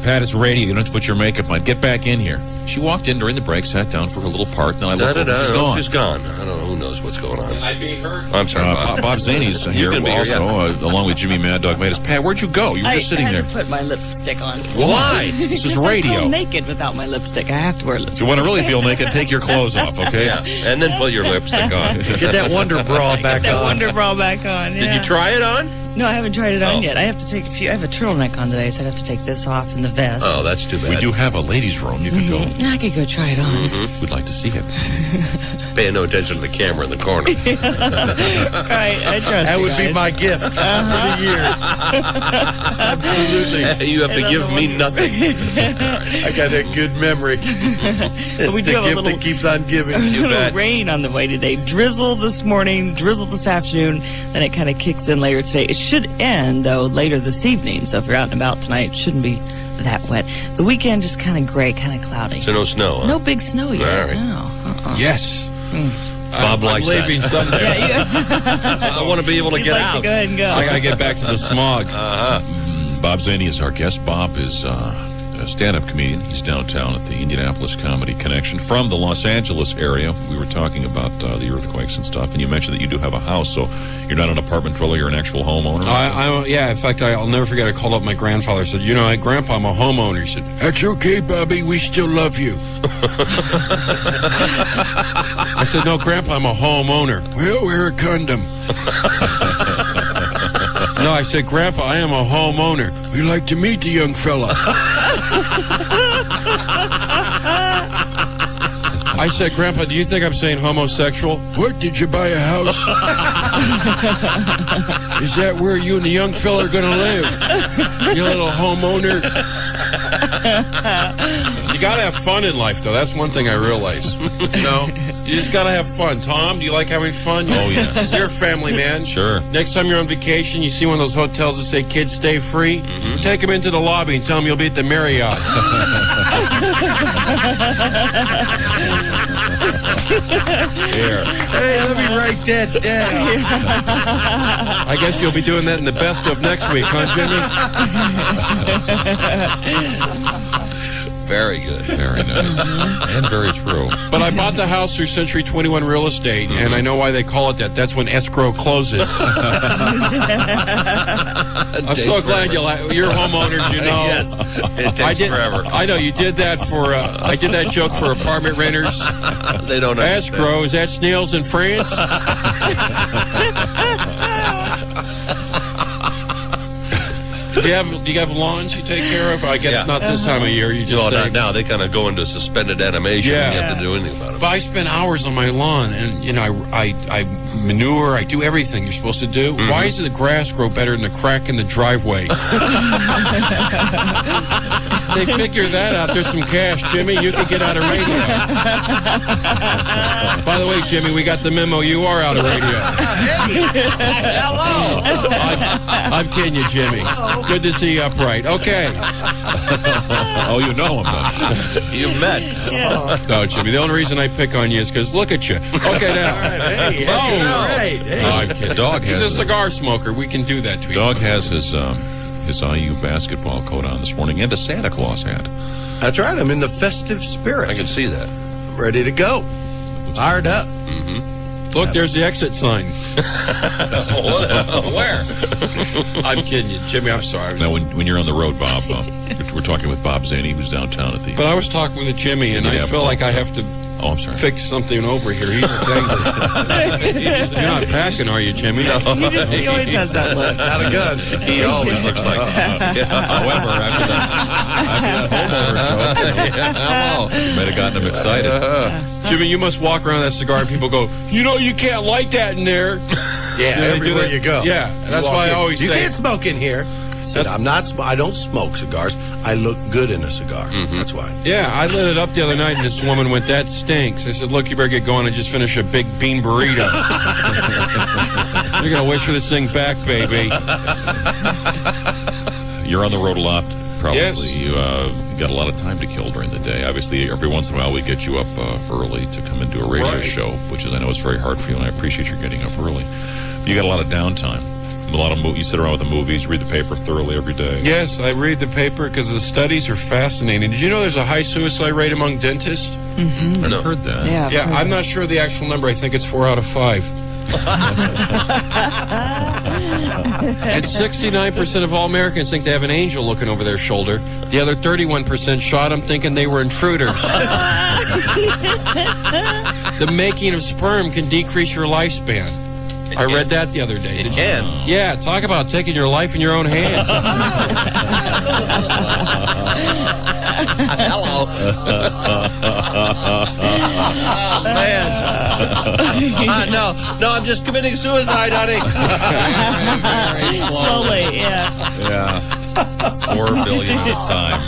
Pat, it's radio. You don't have to put your makeup on. Get back in here. She walked in during the break, sat down for her little part, and then I looked over, she's gone. She's gone. I don't know. Who knows what's going on? Can I be her? I'm sorry, Bob. Bob Zany's here can be here, also, along with Jimmy Mad Dog Matus. Pat, where'd you go? You were just sitting I there. had to put my lipstick on. Why? This is Because I radio. feel naked without my lipstick. I have to wear lipstick. If you want to really feel naked, take your clothes off, okay? Yeah, and then put your lipstick on. Get that Wonder Bra back That on. Wonder Bra back on. Did yeah. you try it on? No, I haven't tried it on yet. I have to take a few. I have a turtleneck on today, so I have to take this off and the vest. Oh, that's too bad. We do have a ladies' room. You can go. I could go try it on. We'd like to see it. Paying no attention to the camera in the corner. Right, I trust That you would be guys. my gift for the year. Absolutely. You have to give me nothing. I got a good memory. It's We the do have a gift little- that keeps on giving. A You little bet. rain on the way today. Drizzle this morning, drizzle this afternoon, then it kind of kicks in later today. It should end, though, later this evening. So if you're out and about tonight, it shouldn't be that wet. The weekend is kind of gray, kind of cloudy. So no snow, huh? No big snow yet. All right. No. Yes. Bob likes I'm leaving that. Sunday. I want to be able to You'd get like out. to go ahead and go. I got to get back to the smog. Bob Zany is our guest. Bob is a stand-up comedian. He's downtown at the Indianapolis Comedy Connection from the Los Angeles area. We were talking about the earthquakes and stuff, and you mentioned that you do have a house, so you're not an apartment dweller, you're an actual homeowner. Yeah, in fact, I'll never forget, I called up my grandfather. I said, Grandpa, I'm a homeowner. He said, that's okay, Bobby. We still love you. I said, no, Grandpa, I'm a homeowner. Well, wear a condom. No, I said, Grandpa, I am a homeowner. We'd like to meet the young fella. I said, Grandpa, do you think I'm saying homosexual? What, did you buy a house? Is that where you and the young fella are going to live? You little homeowner. You got to have fun in life, though. That's one thing I realize. You just got to have fun. Tom, do you like having fun? Oh, yes. You're a family man. Sure. Next time you're on vacation, you see one of those hotels that say kids stay free, take them into the lobby and tell them you'll be at the Marriott. Here. Hey, let me write that down. I guess you'll be doing that in the best of next week, huh, Jimmy? Very good. Very nice. And very true. But I bought the house through Century 21 Real Estate, and I know why they call it that. That's when escrow closes. I'm so glad you're homeowners, you know. Yes, it takes forever. I know, you did that for, I did that joke for apartment renters. They don't understand. Escrow, is that snails in France? Do you have lawns you take care of? I guess not this time of year. You just not now. They kind of go into suspended animation. Yeah. You have to do anything about it. But I spend hours on my lawn, and I manure. I do everything you're supposed to do. Why does the grass grow better than the crack in the driveway? They figure that out. There's some cash, Jimmy. You can get out of radio. By the way, Jimmy, we got the memo. You are out of radio. Hello. I'm kidding you, Jimmy. Good to see you upright. Okay. Oh, you know him, then. You met. No, Jimmy, the only reason I pick on you is because look at you. Okay, now. Hey, all right. Hey. No, I'm kidding. Dog He's has a cigar smoker. We can do that to each Dog other. has his IU basketball coat on this morning and a Santa Claus hat. That's right. I'm in the festive spirit. I can see that. Ready to go. Fired up. Look, there's the exit sign. Where? I'm kidding you, Jimmy. I'm sorry. Now, when you're on the road, Bob, we're talking with Bob Zany, who's downtown at the... But I was talking with Jimmy, and I feel like I have to I'm sorry. Fix something over here. He's angry. You're not packing, are you, Jimmy? No. He always has that look. Not a gun. He always looks like that. However, after that holdover joke, might have gotten him excited. Jimmy, you must walk around that cigar and people go, you can't light that in there. Yeah, everywhere you go. Yeah, that's why I always say... You can't smoke in here. I don't smoke cigars. I look good in a cigar. That's why. Yeah, I lit it up the other night, and this woman went, "That stinks." I said, "Look, you better get going and just finish a big bean burrito. You're gonna wish for this thing back, baby." You're on the road a lot, probably. Yes. You got a lot of time to kill during the day. Obviously, every once in a while we get you up early to come and do a radio show, which is, I know, is very hard for you, and I appreciate you getting up early. You got a lot of downtime. You sit around with the movies, read the paper thoroughly every day. Yes, I read the paper because the studies are fascinating. Did you know there's a high suicide rate among dentists? I've heard that. Yeah, I'm not sure the actual number. I think it's 4 out of 5. And 69% of all Americans think they have an angel looking over their shoulder. The other 31% shot them thinking they were intruders. The making of sperm can decrease your lifespan. I read that the other day. It can? Yeah, talk about taking your life in your own hands. Hello. Oh, man. No, I'm just committing suicide, honey. Very slowly, yeah. Yeah. 4 billion at a time.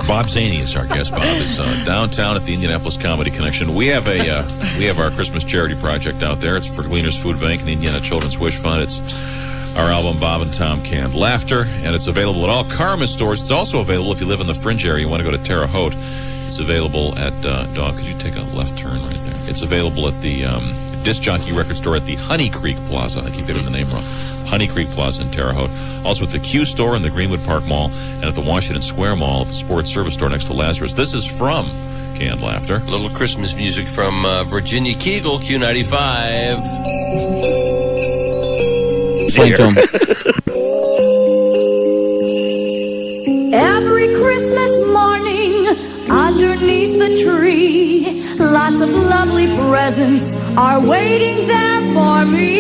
Bob Zany is our guest. Bob is downtown at the Indianapolis Comedy Connection. We have our Christmas charity project out there. It's for Gleaners Food Bank and the Indiana Children's Wish Fund. It's our album Bob and Tom Canned Laughter, and it's available at all Karma stores. It's also available if you live in the Fringe area. You want to go to Terre Haute. It's available at Dog. Could you take a left turn right there? It's available at the Disc Jockey Record Store at the Honey Creek Plaza. I keep getting the name wrong. Honey Creek Plaza in Terre Haute. Also at the Q Store in the Greenwood Park Mall, and at the Washington Square Mall at the Sports Service Store next to Lazarus. This is from Canned Laughter. A little Christmas music from Virginia Kegel, Q95. Every Christmas morning, underneath the tree, lots of lovely presents are waiting there for me.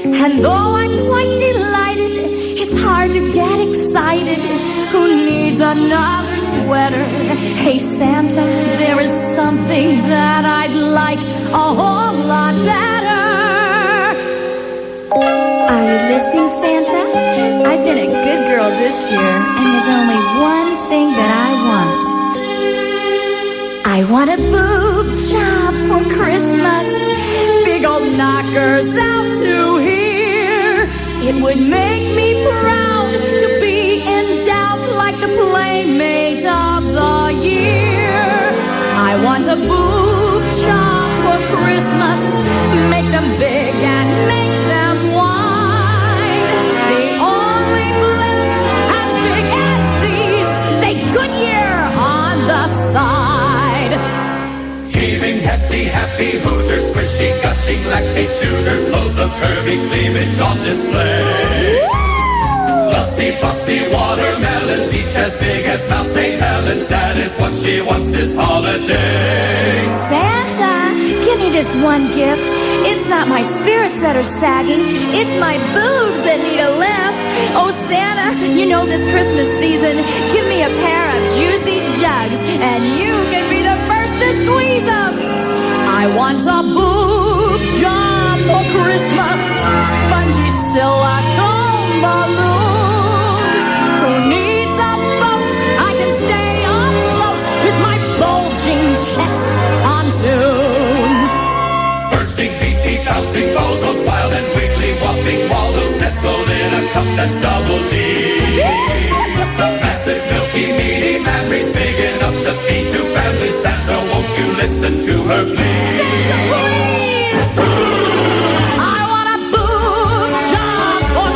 And though I'm quite delighted, it's hard to get excited. Who needs another sweater? Hey Santa, there is something that I'd like a whole lot better. Are you listening, Santa? I've been a good girl this year, and there's only one thing that I want a boob job for Christmas, big old knockers out to here. It would make me proud to be endowed like the Playmate of the Year. I want a boob job for Christmas, make them big and make them wide. The only blimps as big as these say Goodyear on the side. Heaving, hefty, happy hooters, squishy, gushing, lactate shooters, loads of curvy cleavage on display. Lusty, busty watermelons, each as big as Mount St. Helens. That is what she wants this holiday. Santa, give me this one gift. It's not my spirits that are sagging, it's my boobs that need a lift. Oh Santa, you know this Christmas season, give me a pair of juicy jugs, and you can be the first to squeeze them. I want a boob job for Christmas, spongy silicone balloons. Who needs a boat? I can stay afloat with my bulging chest on tunes. Bursting, beefy, bouncing bozos, wild and wiggly, whopping wallows, nestled in a cup that's double D. Massive, milky, meaty memories, big enough to feed 2 families. Santa, won't you listen to her plea? Santa, please! I want a boob job for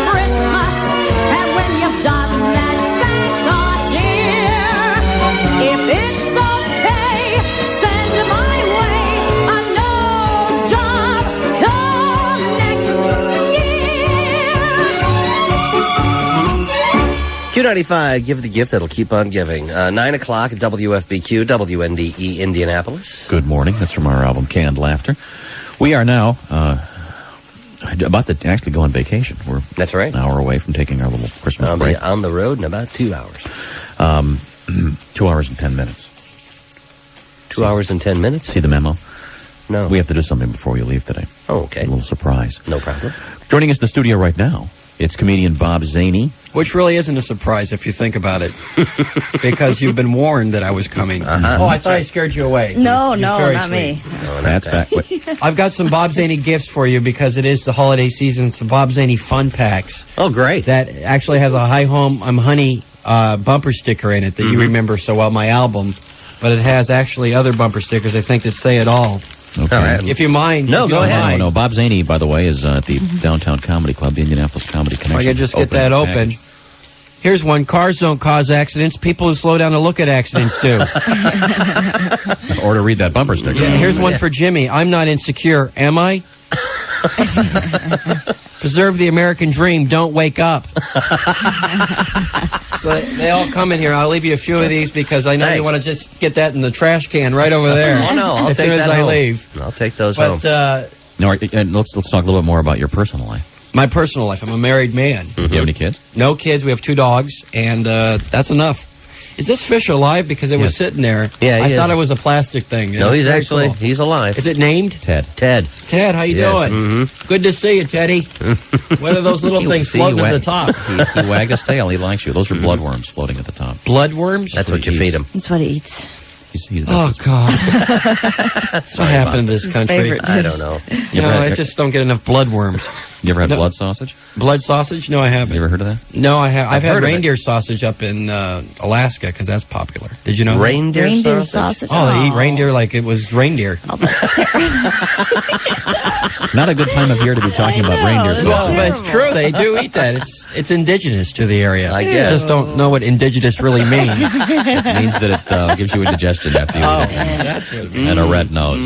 Q95, give the gift that'll keep on giving. 9 o'clock at WFBQ, WNDE, Indianapolis. Good morning. That's from our album, Canned Laughter. We are now about to actually go on vacation. That's right. An hour away from taking our little Christmas I'll break. be on the road in about 2 hours. 2 hours and 10 minutes. 2 hours and 10 minutes? See the memo? No. We have to do something before you leave today. Oh, okay. A little surprise. No problem. Joining us in the studio right now, it's comedian Bob Zany. Which really isn't a surprise if you think about it, because you've been warned that I was coming. Oh, I thought I scared you away. No, You're no, very not me. sweet. No, That's back. I've got some Bob Zany gifts for you because it is the holiday season. Some Bob Zany fun packs. Oh, great. That actually has a Hi Home I'm Honey bumper sticker in it that you remember so well, my album. But it has actually other bumper stickers, I think, that say it all. Okay. All right. If you mind. No, go ahead. No, Bob Zany, by the way, is at the Downtown Comedy Club, the Indianapolis Comedy Connection. If I could just get that open. Here's one. Cars don't cause accidents. People who slow down to look at accidents do. Or to read that bumper sticker. Yeah, here's one for Jimmy. I'm not insecure, am I? Preserve the American dream. Don't wake up. So they all come in here. I'll leave you a few of these because I know you want to just get that in the trash can right over there. Oh, no, I'll as take soon that as I home. leave. I'll take those home. But No, let's talk a little bit more about your personal life. my personal life, I'm a married man. Do you have any kids? No kids. We have 2 dogs, and that's enough. Is this fish alive? Because it was sitting there. Yeah, I he thought is. it was a plastic thing. No, It's he's very actually, cool. he's alive. Is it named? Ted. Ted. Ted, how you Yes, doing? Good to see you, Teddy. What are those little things floating at the top? He wagged his tail. He likes you. Those are bloodworms floating at the top. Bloodworms? That's what you feed him. That's what he eats. Oh, God. What happened to this country? I don't know. I just don't get enough bloodworms. You ever had blood sausage? Blood sausage? No, I haven't. You ever heard of that? No, I have. I've had heard of it. reindeer sausage up in Alaska because that's popular. Did you know? Reindeer Reindeer sausage? sausage? Oh, they eat reindeer like it was reindeer. Not a good time of year to be talking about reindeer No, sausage. but it's true. They do eat that. It's indigenous to the area. I guess. Just don't know what indigenous really means. It means that it gives you indigestion after you eat it. That's what it means. And a red nose.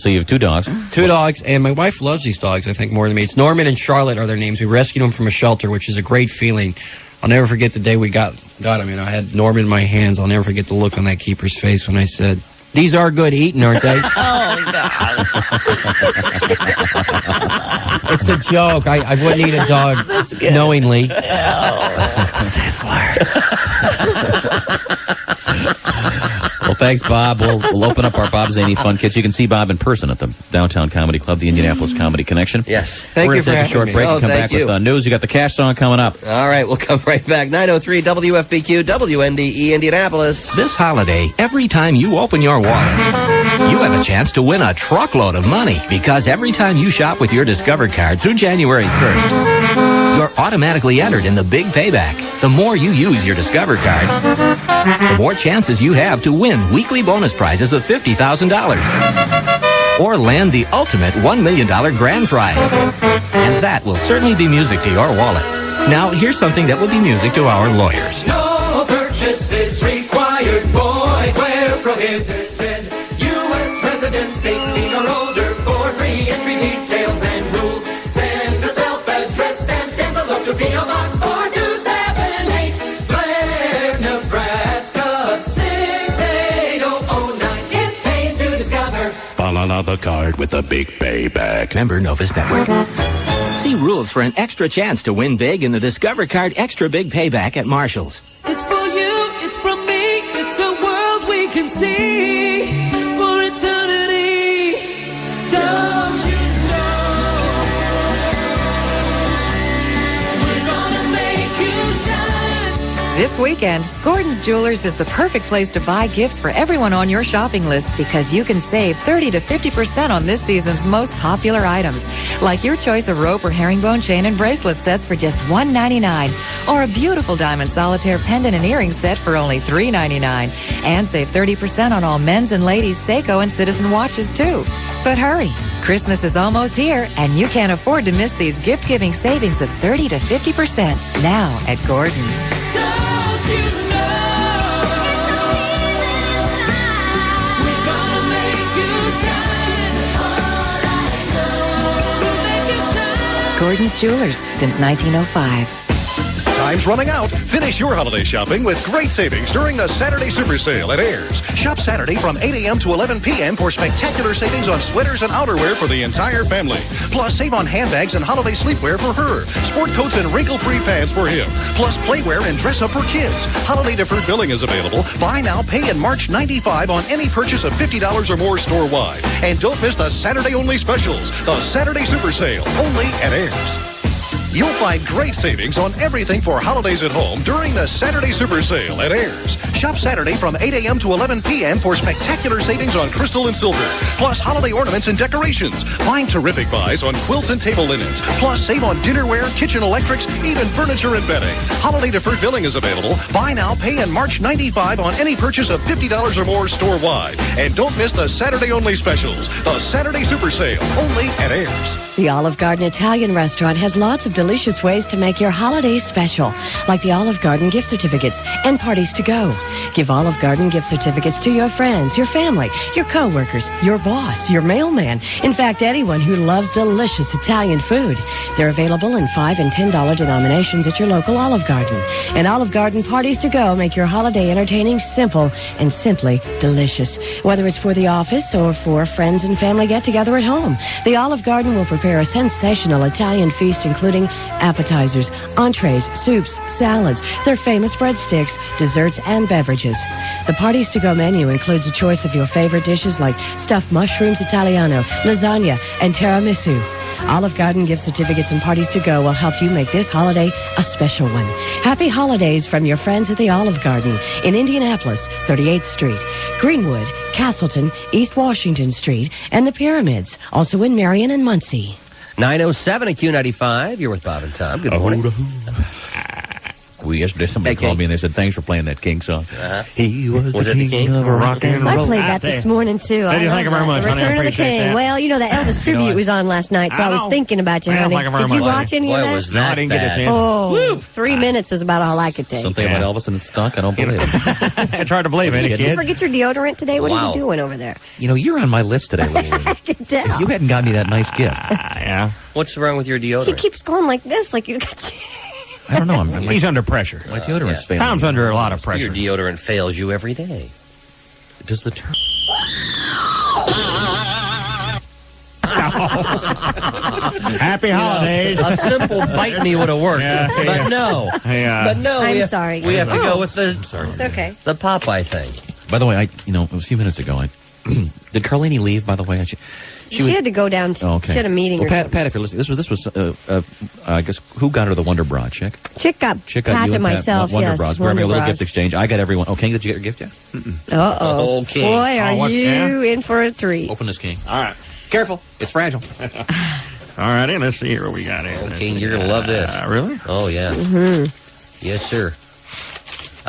So you have 2 dogs. 2 dogs, and my wife loves these dogs, I think, more than me. It's Norman and Charlotte are their names. We rescued them from a shelter, which is a great feeling. I'll never forget the day we got them. I had Norman in my hands. I'll never forget the look on that keeper's face when I said, "These are good eating, aren't they?" Oh, God. It's a joke. I wouldn't eat a dog knowingly. Well, thanks, Bob. We'll open up our Bob Zany Fun Kits. You can see Bob in person at the Downtown Comedy Club, the Indianapolis Comedy Connection. Yes. Thank We're you going to for take a short having break me. and come thank back you. with news. You got the cash song coming up. All right, we'll come right back. 903 WFBQ, WNDE, Indianapolis. This holiday, every time you open your wallet, you have a chance to win a truckload of money. Because every time you shop with your Discover card through January 1st, you're automatically entered in the Big Payback. The more you use your Discover card, the more chances you have to win weekly bonus prizes of $50,000. Or land the ultimate $1 million grand prize. And that will certainly be music to your wallet. Now, here's something that will be music to our lawyers. No purchases required, void where prohibited. U.S. residents 18 or older for free entry details and rules. Send a self-addressed stamped envelope to P.O. Box 4278, Blair, Nebraska 68009. It pays to Discover. Banana the card with the Big Payback. Member Novus Network. See rules for an extra chance to win big in the Discover Card Extra Big Payback at Marshall's. It's for you, it's from me, it's a world we can see for eternity. Don't you know we're gonna make you shine? This weekend, Gordon's Jewelers is the perfect place to buy gifts for everyone on your shopping list because you can save 30 to 50% on this season's most popular items, like your choice of rope or herringbone chain and bracelet sets for just $1.99, or a beautiful diamond solitaire pendant and earring set for only $3.99, and save 30% on all men's and ladies' Seiko and Citizen watches too. But hurry, Christmas is almost here, and you can't afford to miss these gift-giving savings of 30 to 50% now at Gordon's. Gordon's Jewelers since 1905. Time's running out. Finish your holiday shopping with great savings during the Saturday Super Sale at Ayers. Shop Saturday from 8 a.m. to 11 p.m. for spectacular savings on sweaters and outerwear for the entire family. Plus, save on handbags and holiday sleepwear for her. Sport coats and wrinkle-free pants for him. Plus, playwear and dress-up for kids. Holiday deferred billing is available. Buy now, pay in March 95 on any purchase of $50 or more store-wide. And don't miss the Saturday-only specials. The Saturday Super Sale, only at Ayers. You'll find great savings on everything for holidays at home during the Saturday Super Sale at Ayers. Shop Saturday from 8 a.m. to 11 p.m. for spectacular savings on crystal and silver, plus holiday ornaments and decorations. Find terrific buys on quilts and table linens, plus save on dinnerware, kitchen electrics, even furniture and bedding. Holiday deferred billing is available. Buy now, pay in March 95 on any purchase of $50 or more store-wide. And don't miss the Saturday-only specials. The Saturday Super Sale, only at Ayers. The Olive Garden Italian restaurant has lots of delicious ways to make your holidays special, like the Olive Garden gift certificates and parties to go. Give Olive Garden gift certificates to your friends, your family, your coworkers, your boss, your mailman. In fact, anyone who loves delicious Italian food. They're available in $5 and $10 denominations at your local Olive Garden. And Olive Garden parties to go make your holiday entertaining simple and simply delicious. Whether it's for the office or for friends and family get-together at home, the Olive Garden will prepare a sensational Italian feast including appetizers, entrees, soups, salads, their famous breadsticks, desserts, and beverages. The Parties to Go menu includes a choice of your favorite dishes like stuffed mushrooms Italiano, lasagna, and tiramisu. Olive Garden gift certificates and Parties to Go will help you make this holiday a special one. Happy holidays from your friends at the Olive Garden in Indianapolis, 38th Street, Greenwood, Castleton, East Washington Street, and the Pyramids, also in Marion and Muncie. 9:07 at Q95. You're with Bob and Tom. Good morning. Yesterday somebody called me and they said, thanks for playing that King song. He was the king of rock and I roll. played that this morning, too. Thank you very much, honey. I Return of the appreciate King. that. Well, you know, the Elvis tribute was on last night, so I was thinking about you, honey. Did you watch any of that? was that bad? Oh, 3 minutes is about all I could take. Something about Elvis and it stunk? I don't believe it. It's hard to believe it, Did you forget your deodorant today? What Wow. are you doing over there? You know, you're on my list today, Lee. I can tell. If you hadn't got me that nice gift. Yeah. What's wrong with your deodorant? He keeps going like this, like he's got I don't know. He's under pressure. My deodorant's failing. Tom's under a lot of pressure. Your deodorant fails you every day. Does the term... Happy holidays. A simple bite me would have worked, but no. But no, I'm sorry. We have to go with the It's okay. the Popeye thing. By the way, a few minutes ago, did Carlini leave, by the way? She had to go down. Oh, okay. She had a meeting Well, or Pat, something. Pat, if you're listening, this was I guess, who got her the Wonderbra, Chick? Chick got Chick Pat you and myself, Wonder yes. Bras. We're having a little Wonder gift Bras. exchange. I got everyone. Okay, did you get your gift yet? Uh-oh. Okay. Boy, are what's- you yeah? in for a treat. Open this, King. All right. Careful. It's fragile. All righty, let's see here what we got here. Okay, you're going to love this. Really? Oh, yeah. Mm-hmm. Yes, sir.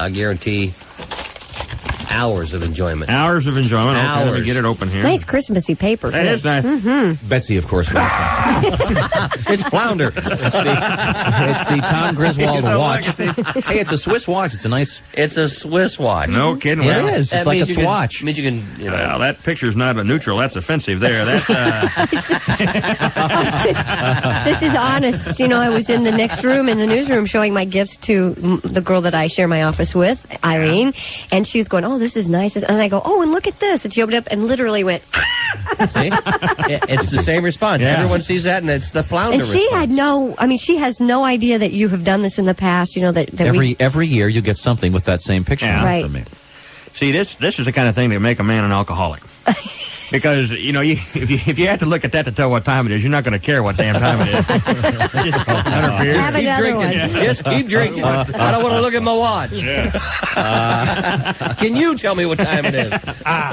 I guarantee hours of enjoyment. Hours of enjoyment. Okay, let me Hours. get it open here. Nice Christmassy paper. That too. is nice. Mm-hmm. Betsy, of course. It's Flounder. It's the Tom Griswold watch. Hey, it's a Swiss watch. It's a nice... It's a Swiss watch. No kidding. It Well, is. It's That like a means you can- swatch. means you can, you know. Well, that picture's not a neutral. That's offensive there. That's This is honest. You know, I was in the next room in the newsroom showing my gifts to the girl that I share my office with, Eileen, and she was going, "Oh, this is nice." And I go, "Oh, and look at this." And she opened up and literally went, See? It's the same response. Yeah. Everyone sees that, and it's the Flounder and she response. had she has no idea that you have done this in the past. You know, that we. Every year you get something with that same picture Right. from me. See, this is the kind of thing that make a man an alcoholic. Because, if you have to look at that to tell what time it is, you're not going to care what damn time it is. Just another beer. Have Keep another drinking. one. Just keep drinking. I don't want to look at my watch. Can you tell me what time it is? Oh,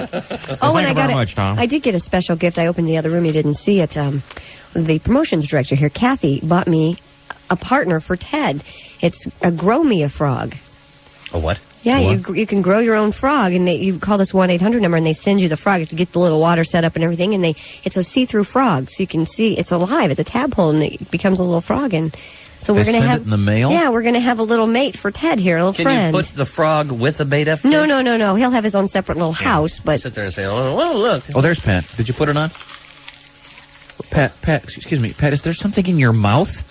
Thank and you very much, Tom. I did get a special gift. I opened the other room. You didn't see it. The promotions director here, Kathy, bought me a partner for Ted. It's a Grow Me a Frog. A what? Yeah, What? you can grow your own frog, and you call this 1-800 number, and they send you the frog. You have to get the little water set up and everything, and it's a see-through frog, so you can see it's alive. It's a tadpole, and it becomes a little frog, and so we're They going to send have it in the mail? Yeah, we're going to have a little mate for Ted here, a little Can friend. you put the frog with the beta fish? No. He'll have his own separate little house, but Sit there and say, "Oh, well, look." Oh, there's Pat. Did you put it on? Pat, excuse me. Pat, is there something in your mouth?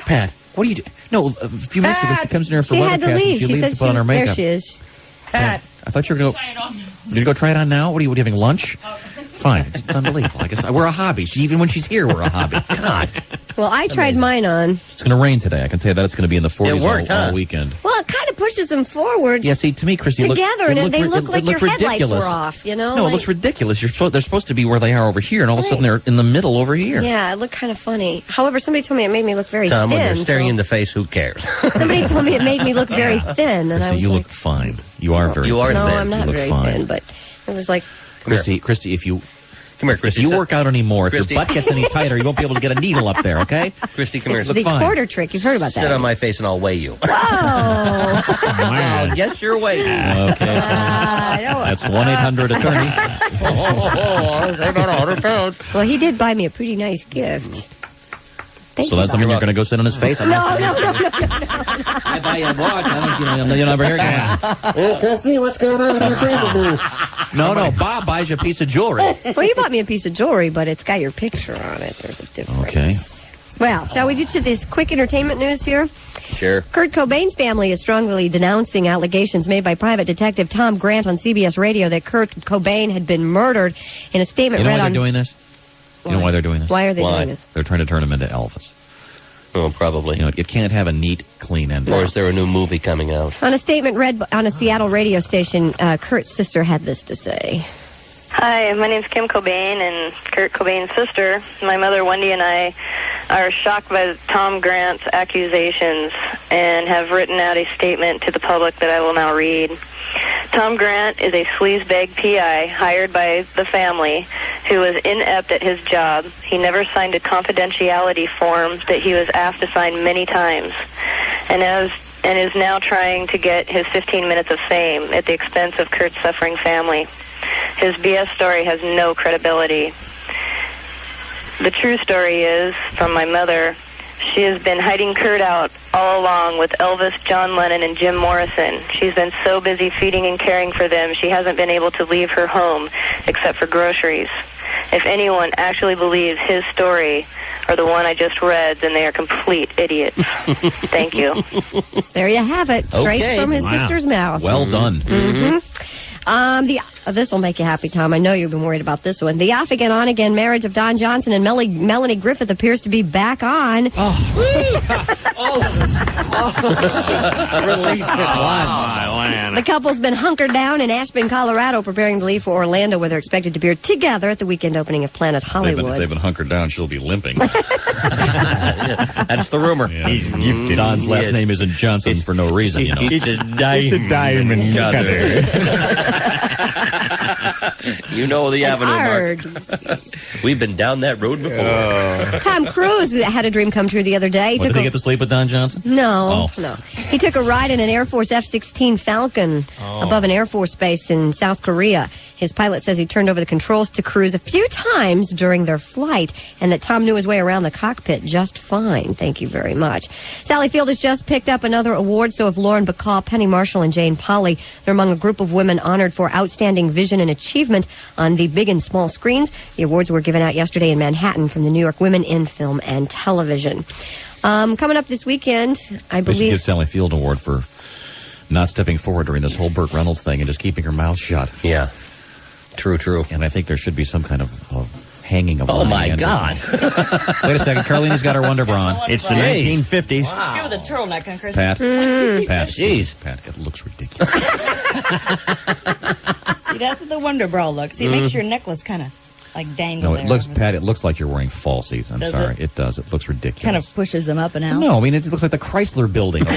Pat, What do you do? No, a few minutes ago she comes in here for She had to weathercast and leave. she She leaves said to put on her makeup. There she is. Pat. I thought you were going to go. You're going to go try it on now? What are you having, lunch? Fine. It's unbelievable. I guess we're a hobby. Even when she's here, we're a hobby. God. Well, I tried mine on. It's going to rain today. I can tell you that it's going to be in the 40s all weekend. Well, it kind of pushes them forward. Yeah, see, to me, Christy, together, and they look like your headlights were off, you know? No, it looks ridiculous. They're supposed to be where they are over here, and all of a sudden they're in the middle over here. Yeah, it looked kind of funny. However, somebody told me it made me look very Tom, thin. when they're staring in the face, who cares? Somebody told me it made me look very thin, and Christy, I was you like, look fine. You are very You are thin. no, thin. I'm not You look very fine. thin, but it was like... Christy, if you... Come here, Christy. If you work out anymore, if Christy. your butt gets any tighter, you won't be able to get a needle up there, okay? Christy, come It's here. the quarter trick. You've heard about that. Sit on my face and I'll weigh you. Whoa! I'll guess your weight. Okay. That's 1-800-ATTORNEY. It's about 100 pounds. Well, he did buy me a pretty nice gift. Thank So you, that's something Bob. you're going to go sit on his face? No. I buy you a watch. You'll never hear it. Christy, what's going on in the table? No, Bob buys you a piece of jewelry. Well, you bought me a piece of jewelry, but it's got your picture on it. There's a difference. Okay. Well, shall we get to this quick entertainment news here? Sure. Kurt Cobain's family is strongly denouncing allegations made by private detective Tom Grant on CBS Radio that Kurt Cobain had been murdered. In a statement You know read why on... they're doing this? You know why they're doing this? Why are they doing this? They're trying to turn him into Elvis. Oh, probably. You know, it can't have a neat, clean ending. Or is there a new movie coming out? On a statement read on a Seattle radio station, Kurt's sister had this to say. Hi, my name's Kim Cobain and Kurt Cobain's sister. My mother, Wendy, and I are shocked by Tom Grant's accusations and have written out a statement to the public that I will now read. Tom Grant is a sleazebag PI hired by the family who was inept at his job. He never signed a confidentiality form that he was asked to sign many times, and is now trying to get his 15 minutes of fame at the expense of Kurt's suffering family. His BS story has no credibility. The true story is, from my mother, she has been hiding Kurt out all along with Elvis, John Lennon, and Jim Morrison. She's been so busy feeding and caring for them, she hasn't been able to leave her home except for groceries. If anyone actually believes his story or the one I just read, then they are complete idiots. Thank you. There you have it, straight Okay. from his sister's mouth. Well done. Mm-hmm. This will make you happy, Tom. I know you've been worried about this one. The off-again, on-again marriage of Don Johnson and Melanie Griffith appears to be back on. Released it. The couple's been hunkered down in Aspen, Colorado, preparing to leave for Orlando, where they're expected to be together at the weekend opening of Planet Hollywood. They've been hunkered down. She'll be limping. That's the rumor. Yeah. He's gifted. Don's last name isn't Johnson for no reason, you know. It's a diamond cutter. You know the avenue, Mark. We've been down that road before. Tom Cruise had a dream come true the other day. Did he get to sleep with Don Johnson? No. He took a ride in an Air Force F-16 Falcon above an Air Force base in South Korea. His pilot says he turned over the controls to Cruise a few times during their flight, and that Tom knew his way around the cockpit just fine. Thank you very much. Sally Field has just picked up another award, so have Lauren Bacall, Penny Marshall, and Jane Polly. They're among a group of women honored for outstanding vision and achievement on the big and small screens. The awards were given out yesterday in Manhattan from the New York Women in Film and Television. Coming up this weekend, I We should believe... give Sally Field an award for not stepping forward during this whole Burt Reynolds thing and just keeping her mouth shut. Yeah. True. And I think there should be some kind of hanging of Oh, my Lonnie God. Anderson. Wait a second. Carlina's got her Wonder Bra on. It's the 1950s. Let's give it a turtleneck on Christmas. Pat. Pat. Jeez. Pat, it looks ridiculous. See, that's the wonderbra look. See, it makes your necklace kind of like dangle No, there. it looks, Pat, it looks like you're wearing falsies. I'm Does sorry. it? It does. It looks ridiculous. Kind of pushes them up and out. No, I mean, it looks like the Chrysler building. Is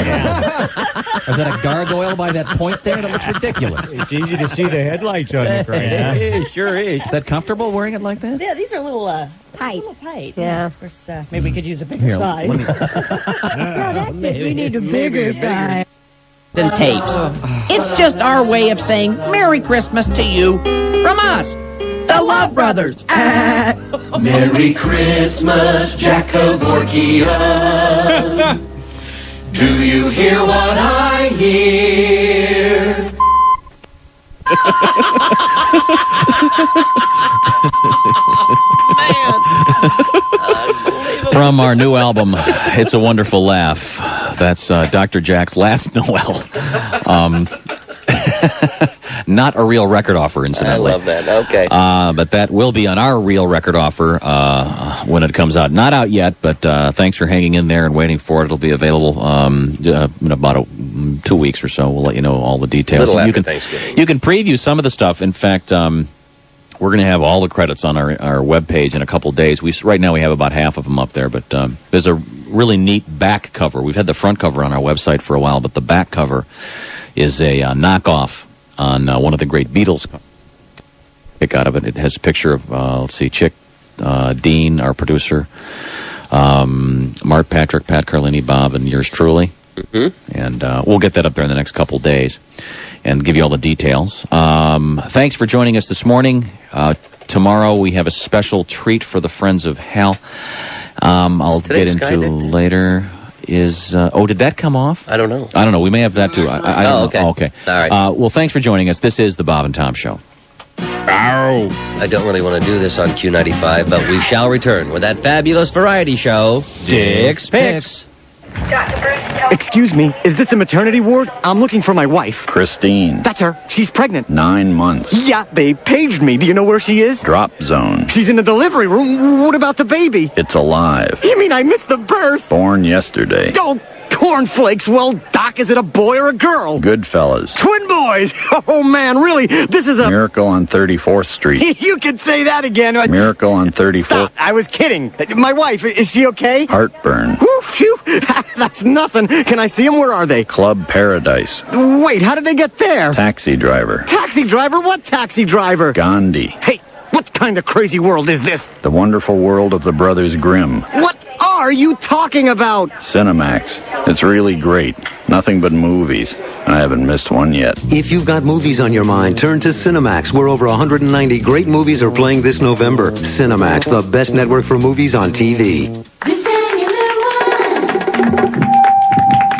that a gargoyle by that point there? That looks ridiculous. It's easy to see the headlights on the crane. It sure is. Is that comfortable wearing it like that? Yeah, these are a little tight. A little tight. Yeah. Of course, maybe we could use a bigger Here, size. let me- No, that's it. We need a bigger size. And tapes. It's just our way of saying Merry Christmas to you from us, the Love Brothers. Merry Christmas, Jack Kevorkian. Do you hear what I hear? From our new album, It's a Wonderful Laugh. That's Dr. Jack's last Noel. Not a real record offer, incidentally. I love that. Okay. But that will be on our real record offer when it comes out. Not out yet, but thanks for hanging in there and waiting for it. It'll be available in about 2 weeks or so. We'll let you know all the details. Little after Thanksgiving. You can preview some of the stuff. In fact, we're going to have all the credits on our webpage in a couple days. Right now we have about half of them up there, but there's a really neat back cover. We've had the front cover on our website for a while, but the back cover is a knockoff on one of the great Beatles. Pick out of it. It has a picture of, let's see, Chick, Dean, our producer, Mark, Patrick, Pat Carlini, Bob, and yours truly. Mm-hmm. And we'll get that up there in the next couple days and give you all the details. Thanks for joining us this morning. Tomorrow we have a special treat for the Friends of Hal. I'll get into later. Did that come off? I don't know. I don't know. We may have that too. I don't know. Okay. Oh, okay. All right. Well, thanks for joining us. This is the Bob and Tom Show. Ow. I don't really want to do this on Q95, but we shall return with that fabulous variety show, Dick's Picks. Excuse me, is this a maternity ward? I'm looking for my wife. Christine. That's her. She's pregnant. 9 months. Yeah, they paged me. Do you know where she is? Drop zone. She's in the delivery room. What about the baby? It's alive. You mean I missed the birth? Born yesterday. Oh, cornflakes. Well, Doc, is it a boy or a girl? Goodfellas. Twin boys. Oh, man, really? This is a... Miracle on 34th Street. You can say that again. Miracle on 34th. Stop. I was kidding. My wife, is she okay? Heartburn. Whew, phew. That's nothing. Can I see them? Where are they? Club Paradise. Wait, how did they get there? Taxi driver. Taxi driver? What taxi driver? Gandhi. Hey, what kind of crazy world is this? The wonderful world of the Brothers Grimm. What are you talking about? Cinemax. It's really great. Nothing but movies. I haven't missed one yet. If you've got movies on your mind, turn to Cinemax, where over 190 great movies are playing this November. Cinemax, the best network for movies on TV.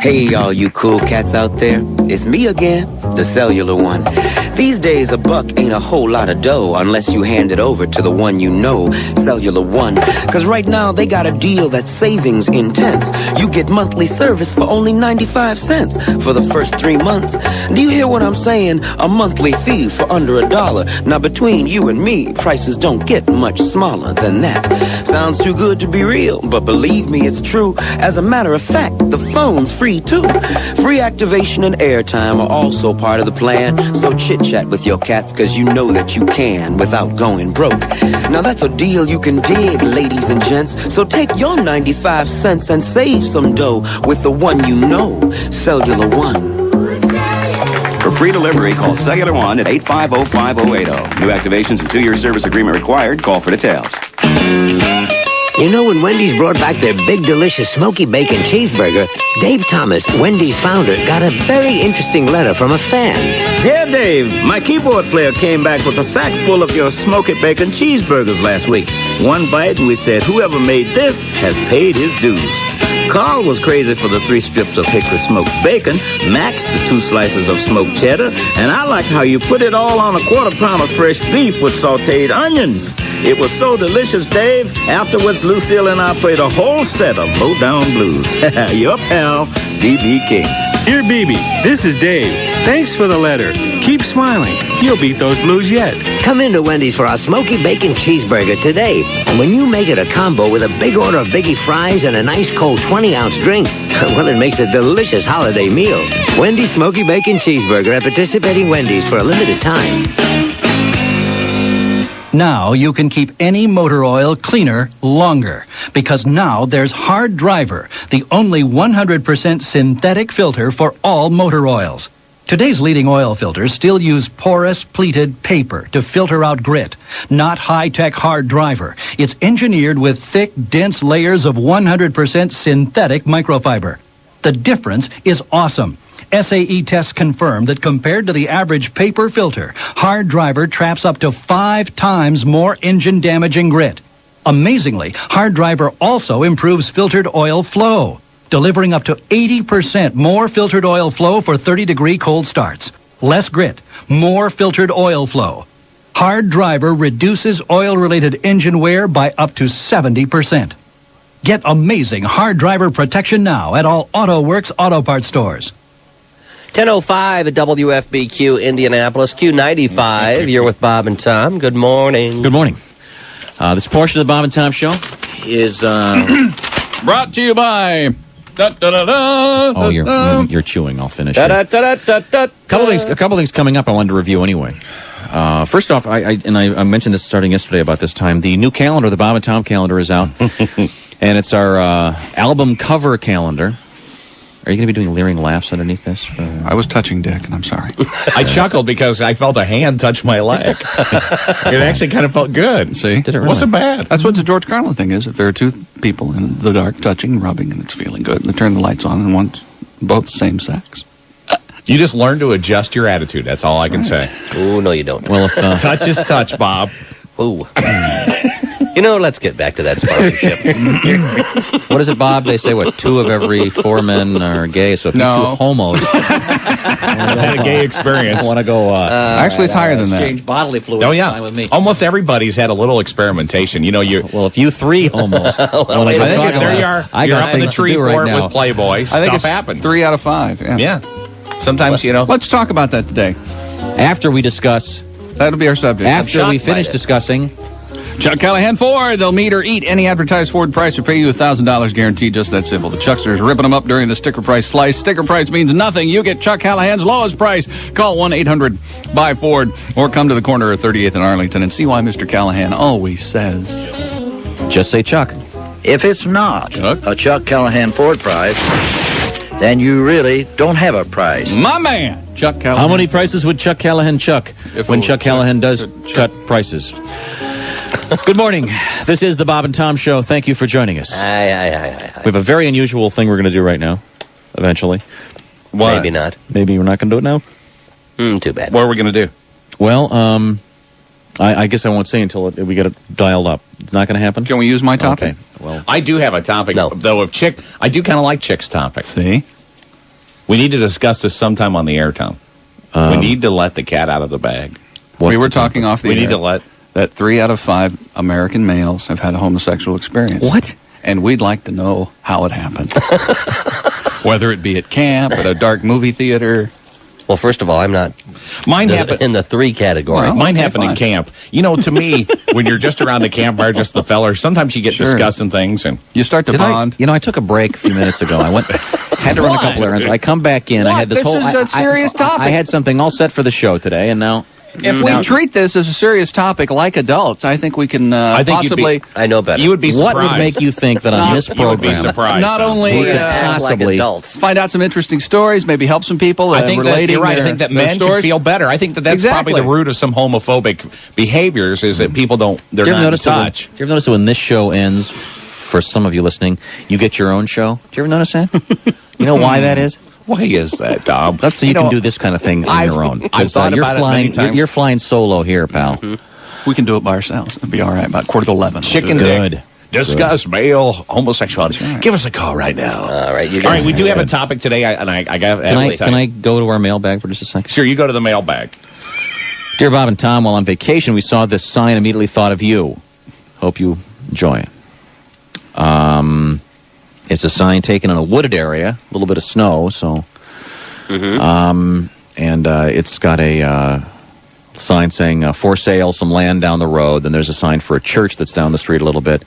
Hey, all you cool cats out there. It's me again, the cellular one. These days, a buck ain't a whole lot of dough unless you hand it over to the one you know, Cellular One. Cause right now, they got a deal that's savings intense. You get monthly service for only 95 cents for the first 3 months. Do you hear what I'm saying? A monthly fee for under $1. Now, between you and me, prices don't get much smaller than that. Sounds too good to be real, but believe me, it's true. As a matter of fact, the phone's free too. Free activation and airtime are also part of the plan. So chit-chat with your cats, cause you know that you can without going broke. Now that's a deal you can dig, ladies and gents. So take your 95 cents and save some dough with the one you know, Cellular One. For free delivery, call Cellular One at 850-5080. New activations and 2-year service agreement required. Call for details. You know, when Wendy's brought back their big, delicious smoky bacon cheeseburger, Dave Thomas, Wendy's founder, got a very interesting letter from a fan. Dear Dave, my keyboard player came back with a sack full of your smoky bacon cheeseburgers last week. One bite and we said whoever made this has paid his dues. Carl was crazy for the 3 strips of hickory smoked bacon, Max the 2 slices of smoked cheddar, and I like how you put it all on a 1/4 pound of fresh beef with sauteed onions. It was so delicious, Dave. Afterwards, Lucille and I played a whole set of low-down blues. Your pal, B.B. King. Dear BB, this is Dave. Thanks for the letter. Keep smiling. You'll beat those blues yet. Come into Wendy's for our smoky bacon cheeseburger today. And when you make it a combo with a big order of Biggie fries and a nice cold 20-ounce drink, well, it makes a delicious holiday meal. Wendy's smoky bacon cheeseburger at participating Wendy's for a limited time. Now you can keep any motor oil cleaner longer, because now there's Hard Driver, the only 100% synthetic filter for all motor oils. Today's leading oil filters still use porous, pleated paper to filter out grit, not high-tech Hard Driver. It's engineered with thick, dense layers of 100% synthetic microfiber. The difference is awesome. SAE tests confirm that compared to the average paper filter, Hard Driver traps up to 5 times more engine-damaging grit. Amazingly, Hard Driver also improves filtered oil flow, delivering up to 80% more filtered oil flow for 30-degree cold starts. less grit, more filtered oil flow. Hard Driver reduces oil-related engine wear by up to 70%. Get amazing Hard Driver protection now at all Auto Works Auto Parts stores. 10:05 at WFBQ Indianapolis, Q95. You're with Bob and Tom. Good morning. Good morning. This portion of the Bob and Tom Show is brought to you by. Oh, you're chewing. I'll finish it. A couple things coming up I wanted to review anyway. First off, I mentioned this starting yesterday about this time. The new calendar, the Bob and Tom calendar, is out. And it's our album cover calendar. Are you going to be doing leering laughs underneath this? I was touching Dick, and I'm sorry. I chuckled because I felt a hand touch my leg. It actually kind of felt good. See? Did it really? Wasn't bad. That's what the George Carlin thing is. If there are two people in the dark touching, rubbing, and it's feeling good, and they turn the lights on and one's both the same sex. You just learn to adjust your attitude. That's all I can say. Oh, no, you don't. Well, if, touch is touch, Bob. Ooh. Let's get back to that sponsorship. What is it, Bob? They say, what, 2 of every 4 men are gay, so if you're 2 homos... had a gay experience. I want to go... Actually, it's higher than that. Exchange bodily fluids. Oh, yeah. Fine with me. Almost everybody's had a little experimentation. Well, if you 3 homos... there you are. You're up in the tree for it with Playboy. Stuff happens. 3 out of 5. Yeah. Sometimes, Let's talk about that today. After we discuss... That'll be our subject. After we finish discussing... Chuck Callahan Ford. They'll meet or eat any advertised Ford price or pay you $1,000 guaranteed. Just that simple. The Chucksters ripping them up during the sticker price slice. Sticker price means nothing. You get Chuck Callahan's lowest price. Call 1-800-BUY-FORD or come to the corner of 38th and Arlington and see why Mr. Callahan always says... Just say Chuck. If it's not a Chuck Callahan Ford price, then you really don't have a price. My man, Chuck Callahan. How many prices would Chuck Callahan chuck when Chuck Callahan does cut prices? Good morning. This is the Bob and Tom Show. Thank you for joining us. Aye. We have a very unusual thing we're going to do right now, eventually. What? Maybe not. Maybe we're not going to do it now? Too bad. What are we going to do? Well, I guess I won't say until we get it dialed up. It's not going to happen? Can we use my topic? Okay. Well, I do have a topic, though, of Chick. I do kind of like Chick's topic. See? We need to discuss this sometime on the air, Tom. We need to let the cat out of the bag. We were talking off the air. We need to let... that 3 out of 5 American males have had a homosexual experience. What? And we'd like to know how it happened. Whether it be at camp, at a dark movie theater. Well, first of all, I'm not in the 3 category. Well, mine happened in camp. To me, when you're just around the campfire, just the fellers, sometimes you get discussing things. And you start to bond. I took a break a few minutes ago. I had to run a couple errands. I come back in. I had this whole... This is a serious topic. I had something all set for the show today, and now... If we treat this as a serious topic like adults, I think we can possibly... I know better. You would be surprised. What would make you think that on this program... You would be surprised. Not only we could possibly find out some interesting stories, maybe help some people I think that you're right. I think that men can feel better. I think that's probably the root of some homophobic behaviors is that people they're not in touch. Do you ever notice that when this show ends, for some of you listening, you get your own show? Do you ever notice that? You know why that is? Why is that, Tom? That's so you can do this kind of thing on your own. I've thought you're about flying, it many times. You're flying solo here, pal. We can do it by ourselves. It'll be all right. About 11:15. Chicken Dick. Discuss male homosexuality. Right. Give us a call right now. All right. We do have a topic today, and I got. Can I go to our mailbag for just a second? Sure, you go to the mailbag. Dear Bob and Tom, while on vacation, we saw this sign. Immediately thought of you. Hope you enjoy it. It's a sign taken in a wooded area, a little bit of snow, so. And it's got a sign saying for sale, some land down the road. Then there's a sign for a church that's down the street a little bit.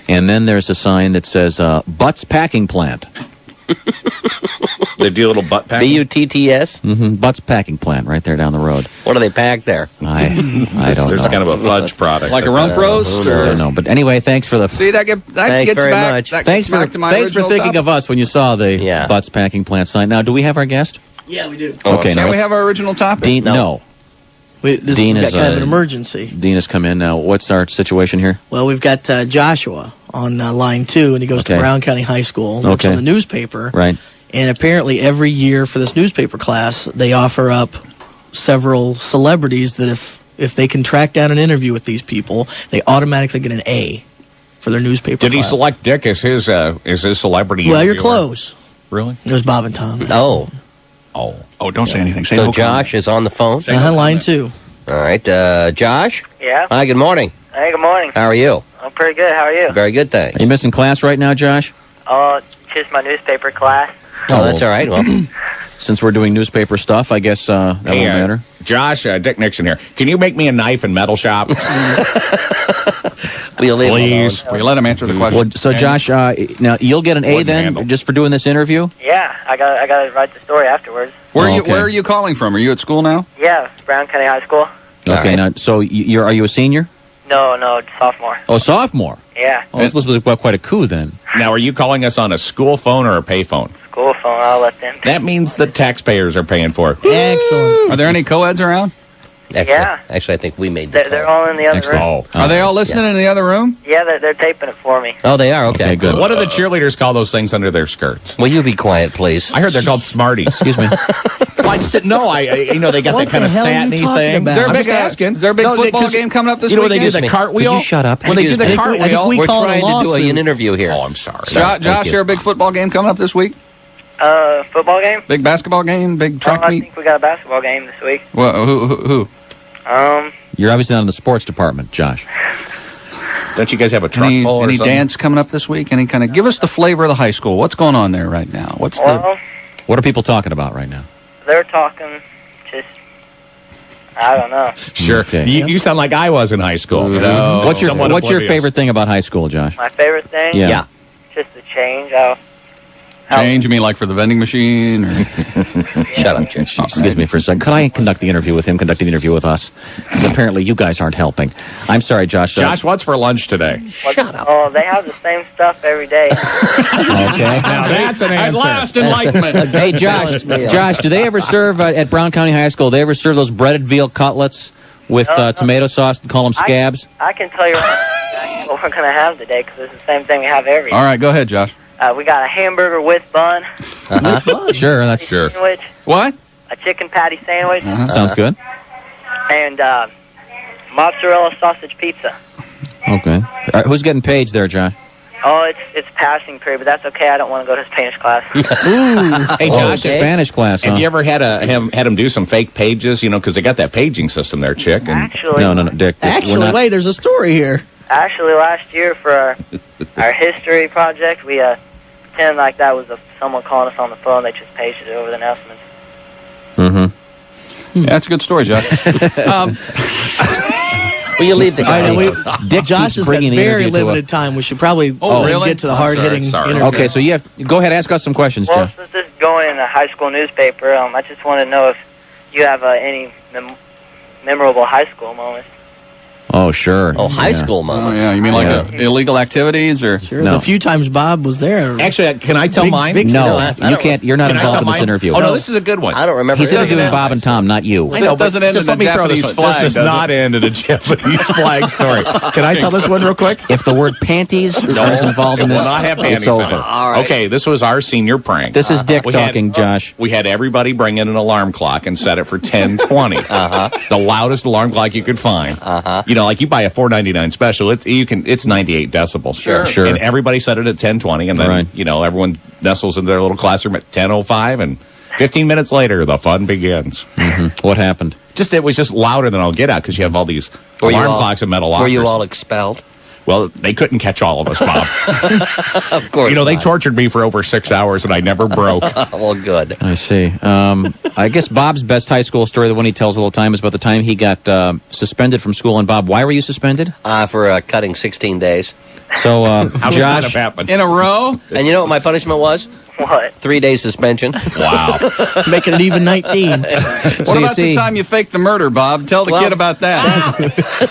And then there's a sign that says Butts Packing Plant. They do a little butt packing? B-U-T-T-S? Butts Packing Plant right there down the road. What do they pack there? I don't know. There's kind of a fudge product. Like a rump roast? I don't know. But anyway, thanks for the... See, that gets very back. much. Thanks for thinking of us when you saw the Butts Packing Plant sign. Now, do we have our guest? Yeah, we do. Okay, now we have our original topic? Dean, no. Dean is kind of an emergency. Dean has come in now. What's our situation here? Well, we've got Joshua on line 2, and he goes to Brown County High School. Works on the newspaper. Right. And apparently every year for this newspaper class, they offer up several celebrities that if they can track down an interview with these people, they automatically get an A for their newspaper class. Did he select Dick as his celebrity Well, interviewer? you're close. Really? It was Bob and Tom. Oh. Oh, don't say anything. Say So no Josh is on the phone. Line 2. All right, Josh. Yeah. Hi. Good morning. Hey, good morning. How are you? I'm pretty good. How are you? Very good, thanks. Are you missing class right now, Josh? Just my newspaper class. Oh, that's all right. Well, since we're doing newspaper stuff, I guess that won't matter. Josh, Dick Nixon here. Can you make me a knife and metal shop? We'll leave Please. Will you let him answer the question? Well, so, Josh, now you'll get an A then, just for doing this interview? Yeah, I got to write the story afterwards. Where are you calling from? Are you at school now? Yeah, Brown County High School. Okay, now, so are you a senior? No, sophomore. Oh, sophomore. Yeah. Oh, this was quite a coup then. Now, are you calling us on a school phone or a pay phone? School phone. I'll let them. That means the taxpayers are paying for it. Excellent. Are there any co-eds around? Actually, I think we made the They're all in the other room. Are they all listening in the other room? Yeah, they're taping it for me. Oh, they are? Okay, good. What do the cheerleaders call those things under their skirts? Will you be quiet, please? I heard they're called Smarties. Excuse me. Well, I just didn't know. They got What that kind the of hell are you satiny talking thing. about? Is there a I'm big just asking? Is there a big football game coming up this You know when they do weekend? the cartwheel? Could you shut up? When they do the Excuse me. cartwheel. we We're call it a trying to do lawsuit. an interview here. Oh, I'm sorry. Josh, is there a big football game coming up this week? Football game? Big basketball game? Big track I meet? think we got a basketball game this week. Well, who? You're obviously not in the sports department, Josh. Don't you guys have a truck Any bowl or something? dance coming up this week? Any kind of give us the flavor of the high school. What's going on there right now? What's Well, What are people talking about right now? they're talking just, I don't know. Sure. Okay. You sound like I was in high school. You know? What's your Somewhat oblivious. favorite thing about high school, Josh? My favorite thing? Yeah. Just the change. change? You mean like for the vending machine? Or? Shut up, Jim. Excuse me for a second. Could I conduct the interview with him, conduct the interview with us? Because apparently you guys aren't helping. I'm sorry, Josh. Josh, what's for lunch today? Shut up. Oh, they have the same stuff every day. Okay. Now that's an At answer. last, enlightenment. Hey, Josh. Josh, do they ever serve at Brown County High School? Do they ever serve those breaded veal cutlets with tomato sauce and call them scabs? I can tell you what we're going to have today because it's the same thing we have every day. All right, go ahead, Josh. We got a hamburger with bun. Sure, that's sure. Sandwich, What? a chicken patty sandwich. Sounds good. And mozzarella sausage pizza. Okay. All right, who's getting paid there, Josh? Oh, it's passing period, but that's okay. I don't want to go to Spanish class. Hey, Josh, Spanish class, have huh? you ever had him do some fake pages? You know, because they got that paging system there, chick. And Actually, No, Dick. Actually, wait, there's a story here. Actually, last year for our history project, we pretended like that was someone calling us on the phone. They just pasted it over the announcements. Yeah, that's a good story, Josh. Will you leave the Dick Josh has got bringing the very interview to limited time. We should probably really? get to the hard-hitting interview. Okay, so you have go ahead, ask us some questions, Well, Josh. since this is going in a high school newspaper, I just want to know if you have any memorable high school moments. Oh, sure. Oh, high school moments. Oh, yeah. You mean like illegal activities or? Sure, the few times Bob was there. Actually, can I tell mine? No, you can't. You're not Can I involved tell in this mine? interview. Oh, no, this is a good one. I don't remember. He's interviewing Bob and Tom, not you. I know, This doesn't but end just in let me a throw this Japanese one. flag, This does does not end in a Japanese flag story. Can I tell this one real quick? If the word panties is involved in It this, will not have panties it's over. in it. Okay, this was our senior prank. This is Dick We talking, had, Josh. We had everybody bring in an alarm clock and set it for 10:20. The loudest alarm clock you could find. You know, like you buy a $4.99 special, it's 98 decibels. Sure. And everybody set it at 10:20, and then Right. you know everyone nestles into their little classroom at 10:05, and 15 minutes later the fun begins. What happened? It was just louder than I'll get at because you have all these alarm clocks and metal lockers. Were you all expelled? Well, they couldn't catch all of us, Bob. Of course. You know, they not. tortured me for over 6 hours, and I never broke. Well, good. I see. I guess Bob's best high school story, the one he tells all the time, is about the time he got suspended from school. And Bob, why were you suspended? For cutting 16 days. So, How did that Josh, have happened? In a row? And you know what my punishment was? What? 3 days suspension. Wow. Making it even 19. What about the time you faked the murder, Bob? Tell the kid about that.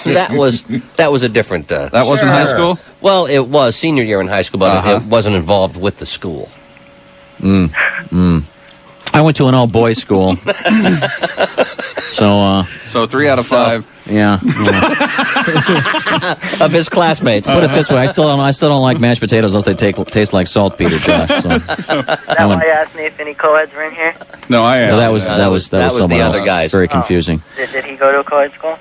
that was a different. That wasn't high school? Well, it was senior year in high school, but it wasn't involved with the school. I went to an all-boys school. So 3 out of 5. Yeah. Of his classmates. Put it this way: I still don't like mashed potatoes unless they taste like saltpeter, Josh. So. Is that why you asked me if any co-eds were in here? No, that was someone the else. other guys. Very confusing. Did he go to a co-ed school?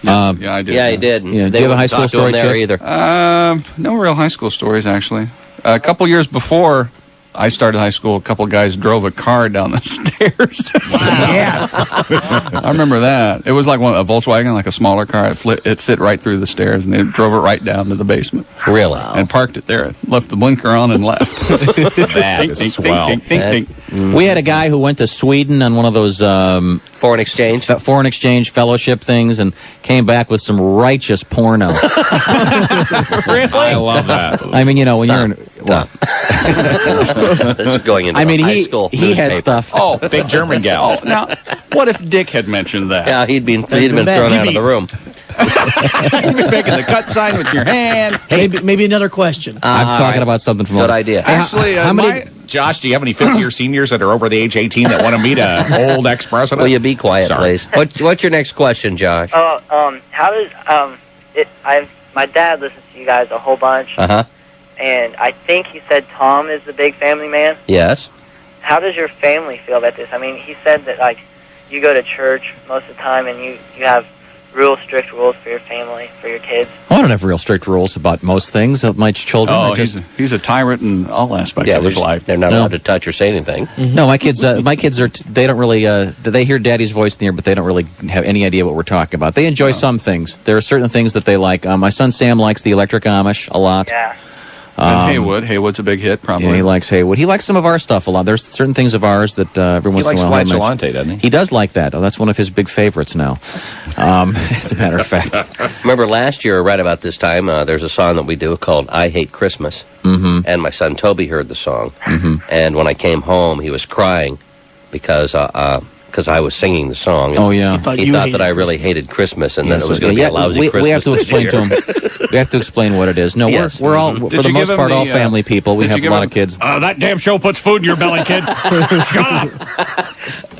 Yeah, I did. Yeah, he did. Yeah, do you have a high school story, there Chip? either? No real high school stories, actually. A couple years before I started high school, a couple guys drove a car down the stairs. Yes. I remember that. It was like a Volkswagen, like a smaller car. It fit right through the stairs, and they drove it right down to the basement. Really? And parked it there. Left the blinker on and left. That is swell. We had a guy who went to Sweden on one of those foreign exchange fellowship things and came back with some righteous porno. Really? I love that. I mean, when you're in... Well, this is going into high school he had newspaper. stuff. Oh, big German gal. Now, what if Dick had mentioned that? Yeah, he'd been thrown out of the room. You'd be making the cut sign with your hand. Maybe another question. I'm talking about something from... Good idea. Actually, how many... Josh, do you have any 50-year seniors that are over the age 18 that want to meet an old ex-president? Will you be quiet, please? What's your next question, Josh? How does my dad listens to you guys a whole bunch. And I think he said Tom is the big family man. Yes. How does your family feel about this? I mean, he said that, like, you go to church most of the time and you have real strict rules for your family, for your kids. Well, I don't have real strict rules about most things of my children. Oh, he's a tyrant in all aspects of his life. They're not allowed to touch or say anything. No, my kids are. They don't really. They hear Daddy's voice in the ear, but they don't really have any idea what we're talking about. They enjoy some things. There are certain things that they like. My son Sam likes the Electric Amish a lot. Yeah. And Haywood's a big hit, probably. Yeah, he likes Haywood. He likes some of our stuff a lot. There's certain things of ours that every once in a while... He likes Flatulante, doesn't he? He does like that. Oh, that's one of his big favorites now, as a matter of fact. Remember last year, right about this time, there's a song that we do called I Hate Christmas. And my son Toby heard the song. And when I came home, he was crying because I was singing the song. Oh, yeah. He thought that I really hated Christmas and that it was going to be a lousy Christmas. We have to explain to him. We have to explain what it is. No, we're all, for the most part, all family people. We have a lot of kids. That damn show puts food in your belly, kid. Shut up.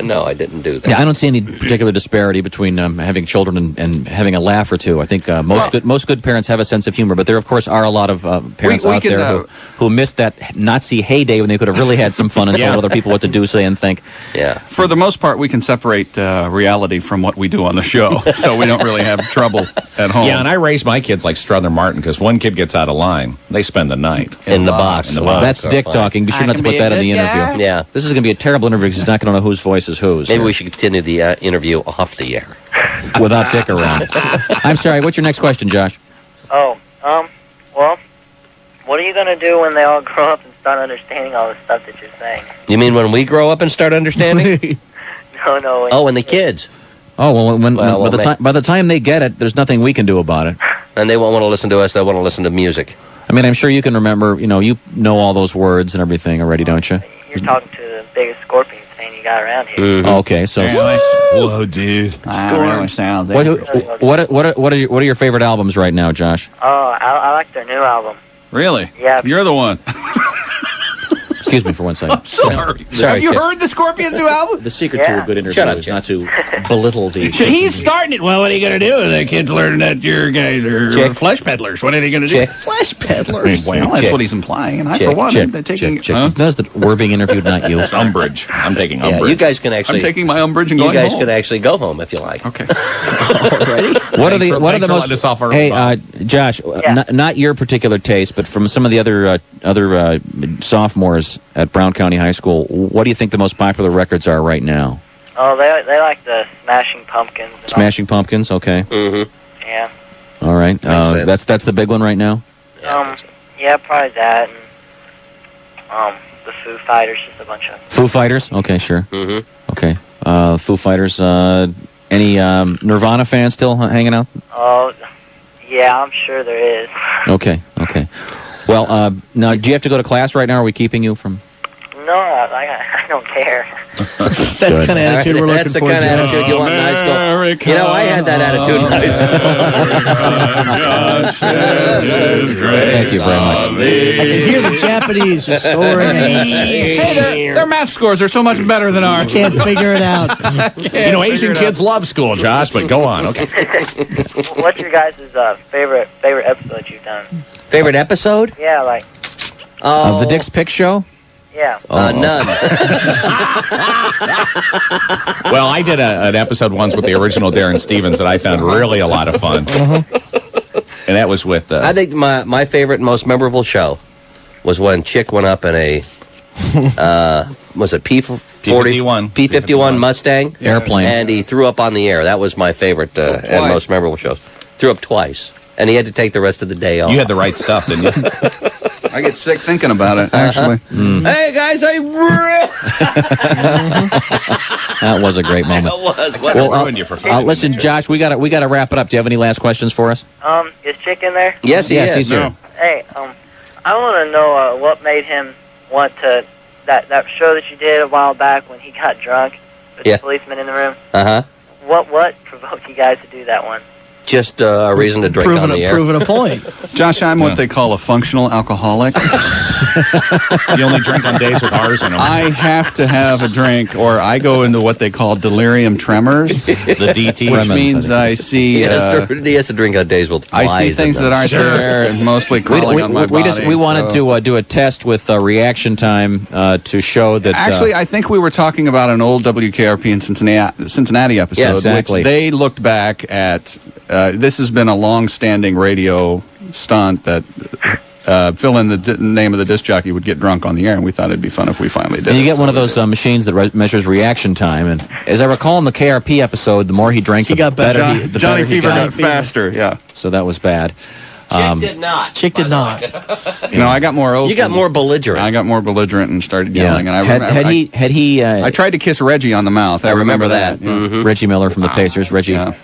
No, I didn't do that. Yeah, I don't see any particular disparity between having children and having a laugh or two. I think most good parents have a sense of humor, but there, of course, are a lot of parents out there who missed that Nazi heyday when they could have really had some fun and told other people what to do, say, and think. Yeah. For the most part, we can separate reality from what we do on the show, so we don't really have trouble at home. Yeah, and I raise my kids like Strother Martin, because one kid gets out of line, they spend the night. In the box. That's Dick talking. Be sure not to put that in the interview. Yeah. This is going to be a terrible interview because he's not going to know whose voice is whose. Maybe we should continue the interview off the air. Without Dick around. I'm sorry, what's your next question, Josh? Well, what are you going to do when they all grow up and start understanding all the stuff that you're saying? You mean when we grow up and start understanding? No. And the kids. Oh, well, by the time they get it, there's nothing we can do about it. And they won't want to listen to us. They want to listen to music. I mean, I'm sure you can remember, you know all those words and everything already, don't you? You're talking to the biggest scorpion fan you got around here. Okay, so... Whoa, dude. What are your favorite albums right now, Josh? Oh, I like their new album. Really? Yeah. You're the one. Excuse me for 1 second. Sorry. Have you heard the Scorpions' new album? The secret to a good interview is not to belittle the... He's starting it. Well, what are you going to do? The kids learn that your guys are flesh peddlers. What are they going to do? Flesh peddlers. Well, that's what he's implying. And I, for one, am taking... We're being interviewed, not you. It's umbrage. I'm taking umbrage. Yeah, you guys can actually... I'm taking my umbrage and going home. You guys can actually go home if you like. Okay. Already? What are the most... Hey, Josh, not your particular taste, but from some of the other sophomores at Brown County High School, what do you think the most popular records are right now? Oh, they like the Smashing Pumpkins. Smashing Pumpkins, okay. Mm-hmm. Yeah. All right. That's the big one right now? Yeah, probably that. And, the Foo Fighters, just a bunch of... Foo Fighters? Okay, sure. Mm-hmm. Okay. Foo Fighters, any Nirvana fans still hanging out? Oh, yeah, I'm sure there is. Okay. Well, now, do you have to go to class right now? Are we keeping you from... No, I don't care. That's the kind of attitude we're looking for. That's the kind of attitude you want in high school. You know, I had that attitude in high school. Thank you very much. I can hear the Japanese just soaring. Hey, their math scores are so much better than ours. Can't figure it out. Asian kids love school, Josh, but go on, okay. What's your guys' favorite episode you've done? Favorite episode? Yeah, like... Of the Dick's Pick Show? Yeah. None. Well, I did an episode once with the original Darren Stevens that I found really a lot of fun. And that was with... I think my favorite and most memorable show was when Chick went up in a was it P-51. P-51 Mustang Airplane. and he threw up on the air. That was my favorite and most memorable show. Threw up twice, and he had to take the rest of the day off. You had the right stuff, didn't you? I get sick thinking about it, actually. Hey guys, That was a great moment. It was. What ruined you for listen, Josh, we got to wrap it up. Do you have any last questions for us? Is Chick in there? Yes, he is. He's here. Hey, I want to know what made him want to that show that you did a while back when he got drunk with the policeman in the room. What provoked you guys to do that one? Just a reason to drink on the air. Proving a point. Josh, I'm what they call a functional alcoholic. You only drink on days with ours in them. I have to have a drink, or I go into what they call delirium tremors. The DT. Which means I see... He has to drink on days with flies. I see things that aren't there and mostly crawling on my body. We wanted to do a test with reaction time to show that... Actually, I think we were talking about an old WKRP in Cincinnati episode. Yes, exactly. Which they looked back at... this has been a long-standing radio stunt that fill in the name of the disc jockey would get drunk on the air, and we thought it'd be fun if we finally did. And you get one of those machines that measures reaction time, and as I recall in the KRP episode, the more he drank, the better. Johnny Fever got faster. Yeah, so that was bad. Chick did not. Chick did not. No, I got more open. You got more belligerent. I got more belligerent and started yelling. And I had he? I tried to kiss Reggie on the mouth. I remember that. Yeah. Mm-hmm. Reggie Miller from the Pacers. Reggie. Yeah.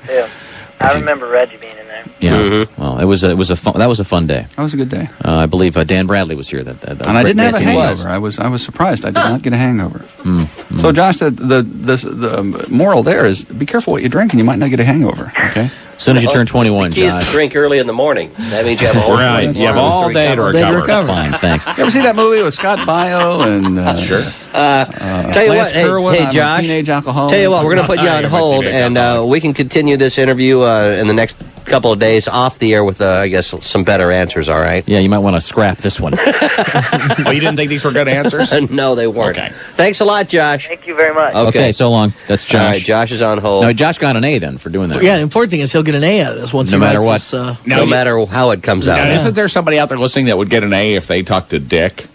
I remember Reggie being in there. Yeah. Mm-hmm. Well, that was a fun day. That was a good day. I believe Dan Bradley was here. And I didn't have a hangover. I was surprised. I did not get a hangover. So, Josh, the moral there is be careful what you drink, and you might not get a hangover. Okay. As soon as you turn 21, the key is to drink early in the morning. That means you have a whole right. You have all day to recover. Fine, thanks. You ever see that movie with Scott Baio and sure? Tell you what, hey Josh. Teenage alcoholic. Tell you what, we're going to put you on hold, and we can continue this interview in the next couple of days off the air with, I guess, some better answers. All right? Yeah, you might want to scrap this one. Well, you didn't think these were good answers? No, they weren't. Okay. Thanks a lot, Josh. Thank you very much. Okay, so long. That's Josh. All right, Josh is on hold. No, Josh got an A then for doing that. Yeah, the important thing is he'll get an A out of this once no he matter what. This, no matter how it comes out. Now, isn't there somebody out there listening that would get an A if they talked to Dick?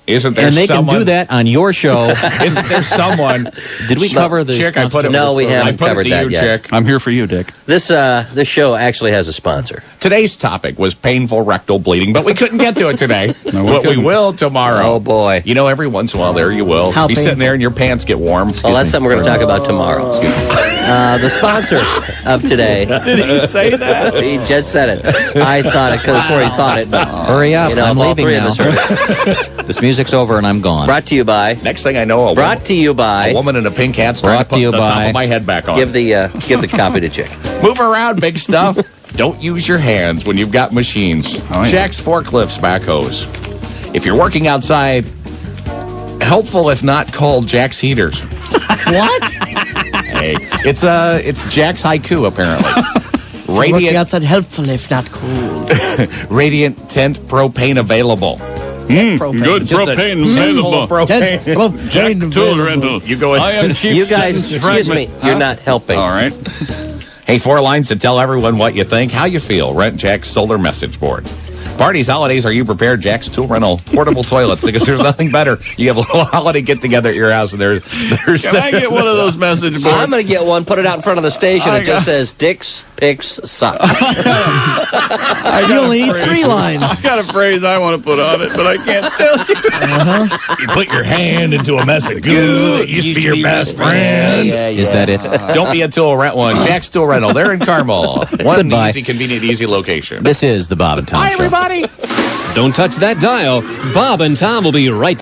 Isn't there and they someone... can do that on your show. Isn't there someone... Did we cover the... Chick, I put it no, we haven't covered that yet. Chick. I'm here for you, Dick. This show actually has a sponsor. Today's topic was painful rectal bleeding, but we couldn't get to it today. But we will tomorrow. Oh, boy. You know, every once in a while there you will. How be sitting there and your pants get warm. Well, that's something we're going to talk about tomorrow. The sponsor of today. Did he say that? He just said it. I thought it, because I swore he thought it. But, hurry up, I'm all leaving three now. of us heard it. This music's over and I'm gone. Brought to you by... Next thing I know, a woman in a pink hat's trying to put the top of my head back on. Give the copy to Chick. Move around, big stuff. Don't use your hands when you've got machines. Jack's forklifts, backhoes. If you're working outside, helpful if not cold, Jack's heaters. What? Hey, it's Jack's haiku apparently. Working outside, helpful if not cool. Radiant tent propane available. Good propane available. Propane. Jack Tool Rental. You go ahead. I am Chief You guys, excuse me, you're not helping. All right. Hey, 4 lines to tell everyone what you think, how you feel. Rent Jack's solar message board. Parties, holidays, are you prepared? Jack's Tool Rental. Portable toilets, because there's nothing better. You have a little holiday get-together at your house, and there's Can I get one of those message boards? I'm going to get one, put it out in front of the station. It just says, Dick's Picks Suck. You only need 3 lines. I got a phrase I want to put on it, but I can't tell you. You put your hand into a mess of goo. It used to be your best friend. Is that it? Don't be a tool, rent one. Jack's Tool Rental. They're in Carmel. One Goodbye. easy, convenient, easy location. This is the Bob and Tom Hi, Show. everybody. Don't touch that dial. Bob and Tom will be right